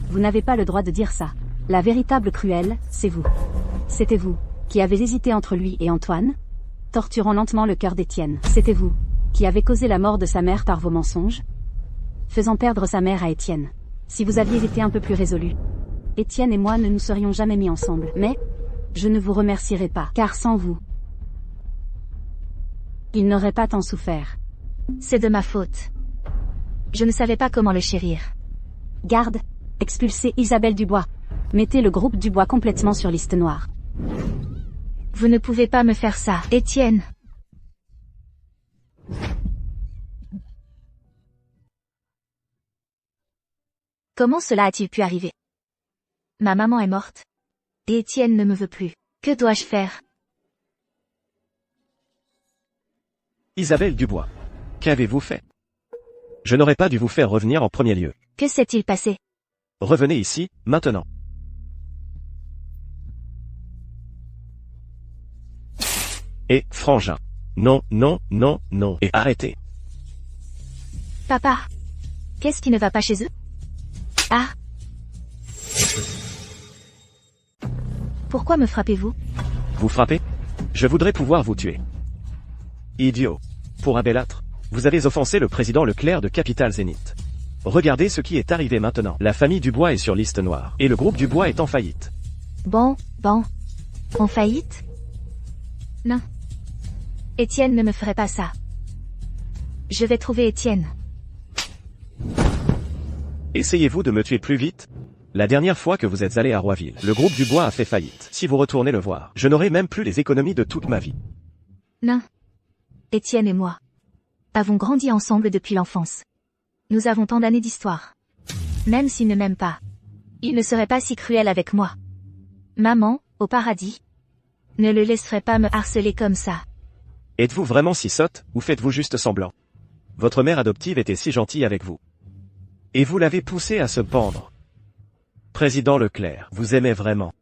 Speaker 4: Vous n'avez pas le droit de dire ça. La véritable cruelle, c'est vous. C'était vous, qui avez hésité entre lui et Antoine, torturant lentement le cœur d'Étienne. C'était vous, qui avez causé la mort de sa mère par vos mensonges, faisant perdre sa mère à Étienne. Si vous aviez été un peu plus résolu, Étienne et moi ne nous serions jamais mis ensemble. Mais, je ne vous remercierai pas, car sans vous, il n'aurait pas tant souffert.
Speaker 2: C'est de ma faute. Je ne savais pas comment le chérir.
Speaker 4: Garde, expulsez Isabelle Dubois. Mettez le groupe Dubois complètement sur liste noire.
Speaker 2: Vous ne pouvez pas me faire ça, Étienne. Comment cela a-t-il pu arriver? Ma maman est morte. Et Étienne ne me veut plus. Que dois-je faire?
Speaker 3: Isabelle Dubois. Qu'avez-vous fait? Je n'aurais pas dû vous faire revenir en premier lieu.
Speaker 2: Que s'est-il passé?
Speaker 3: Revenez ici, maintenant. Et, frangin. Non, non, non, non, et arrêtez.
Speaker 2: Papa. Qu'est-ce qui ne va pas chez eux? Ah. Pourquoi me frappez-vous?
Speaker 3: Vous frappez? Je voudrais pouvoir vous tuer. Idiot. Pour un belâtre, vous avez offensé le président Leclerc de Capital Zénith. Regardez ce qui est arrivé maintenant. La famille Dubois est sur liste noire. Et le groupe Dubois est en faillite.
Speaker 2: Bon. En faillite? Non. Étienne ne me ferait pas ça. Je vais trouver Étienne.
Speaker 3: Essayez-vous de me tuer plus vite? La dernière fois que vous êtes allé à Roiville, le groupe Dubois a fait faillite. Si vous retournez le voir, je n'aurai même plus les économies de toute ma vie.
Speaker 2: Non. Étienne et moi avons grandi ensemble depuis l'enfance. Nous avons tant d'années d'histoire. Même s'il ne m'aime pas, il ne serait pas si cruel avec moi. Maman, au paradis, ne le laisserait pas me harceler comme ça.
Speaker 3: Êtes-vous vraiment si sotte, ou faites-vous juste semblant? Votre mère adoptive était si gentille avec vous. Et vous l'avez poussée à se pendre. Président Leclerc, vous aimez vraiment.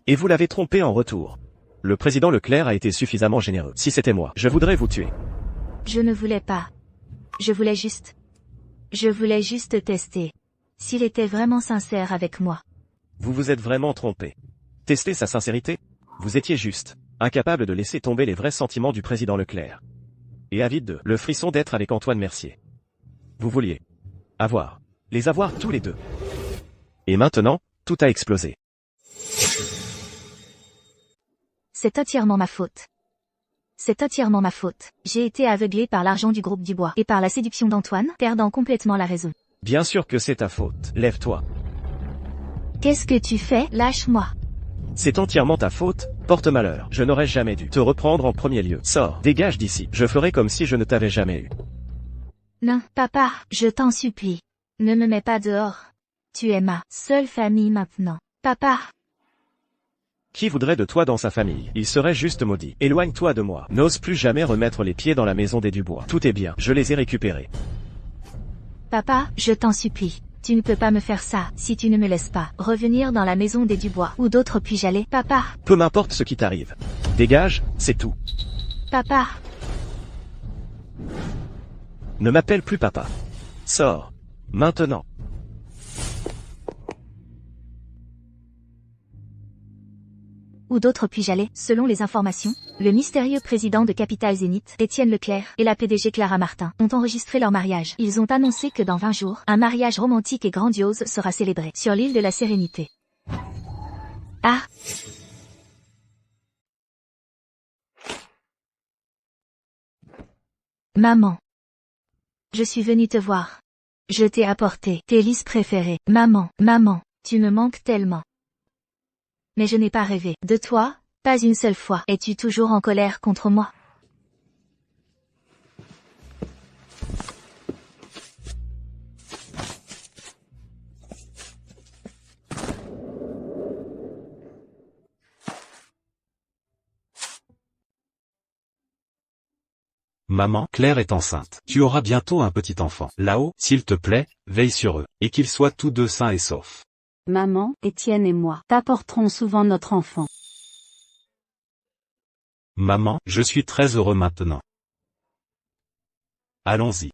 Speaker 3: Et vous l'avez trompé en retour. Le président Leclerc a été suffisamment généreux. Si c'était moi, je voudrais vous tuer.
Speaker 2: Je ne voulais pas. Je voulais juste tester. S'il était vraiment sincère avec moi.
Speaker 3: Vous vous êtes vraiment trompé. Tester sa sincérité? Vous étiez juste, incapable de laisser tomber les vrais sentiments du président Leclerc. Et avide de le frisson d'être avec Antoine Mercier. Vous vouliez les avoir tous les deux. Et maintenant, tout a explosé.
Speaker 2: C'est entièrement ma faute. C'est entièrement ma faute. J'ai été aveuglé par l'argent du groupe Dubois et par la séduction d'Antoine, perdant complètement la raison.
Speaker 3: Bien sûr que c'est ta faute. Lève-toi.
Speaker 2: Qu'est-ce que tu fais? Lâche-moi.
Speaker 3: C'est entièrement ta faute, porte-malheur. Je n'aurais jamais dû te reprendre en premier lieu. Sors, dégage d'ici. Je ferai comme si je ne t'avais jamais eu.
Speaker 2: Non, papa, je t'en supplie. Ne me mets pas dehors. Tu es ma seule famille maintenant. Papa.
Speaker 3: Qui voudrait de toi dans sa famille? Il serait juste maudit. Éloigne-toi de moi. N'ose plus jamais remettre les pieds dans la maison des Dubois. Tout est bien, je les ai récupérés.
Speaker 2: Papa, je t'en supplie. Tu ne peux pas me faire ça, si tu ne me laisses pas revenir dans la maison des Dubois. Où d'autre puis-je aller? Papa.
Speaker 3: Peu m'importe ce qui t'arrive. Dégage, c'est tout.
Speaker 2: Papa.
Speaker 3: Ne m'appelle plus papa. Sors. Maintenant.
Speaker 2: Où d'autre puis-je aller? Selon les informations, le mystérieux président de Capital Zénith, Étienne Leclerc, et la PDG Clara Martin, ont enregistré leur mariage. Ils ont annoncé que dans 20 jours, un mariage romantique et grandiose sera célébré sur l'île de la Sérénité. Ah! Maman. Je suis venue te voir. Je t'ai apporté tes lys préférés. Maman, tu me manques tellement. Mais je n'ai pas rêvé de toi, pas une seule fois. Es-tu toujours en colère contre moi?
Speaker 1: Maman, Claire est enceinte. Tu auras bientôt un petit enfant. Là-haut, s'il te plaît, veille sur eux, et qu'ils soient tous deux sains et saufs.
Speaker 4: Maman, Étienne et moi t'apporterons souvent notre enfant.
Speaker 1: Maman, je suis très heureux maintenant. Allons-y.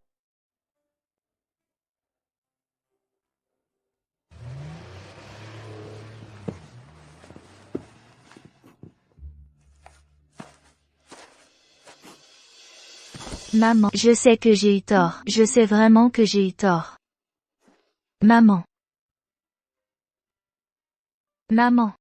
Speaker 2: Maman, je sais que j'ai eu tort. Je sais vraiment que j'ai eu tort. Maman. Maman.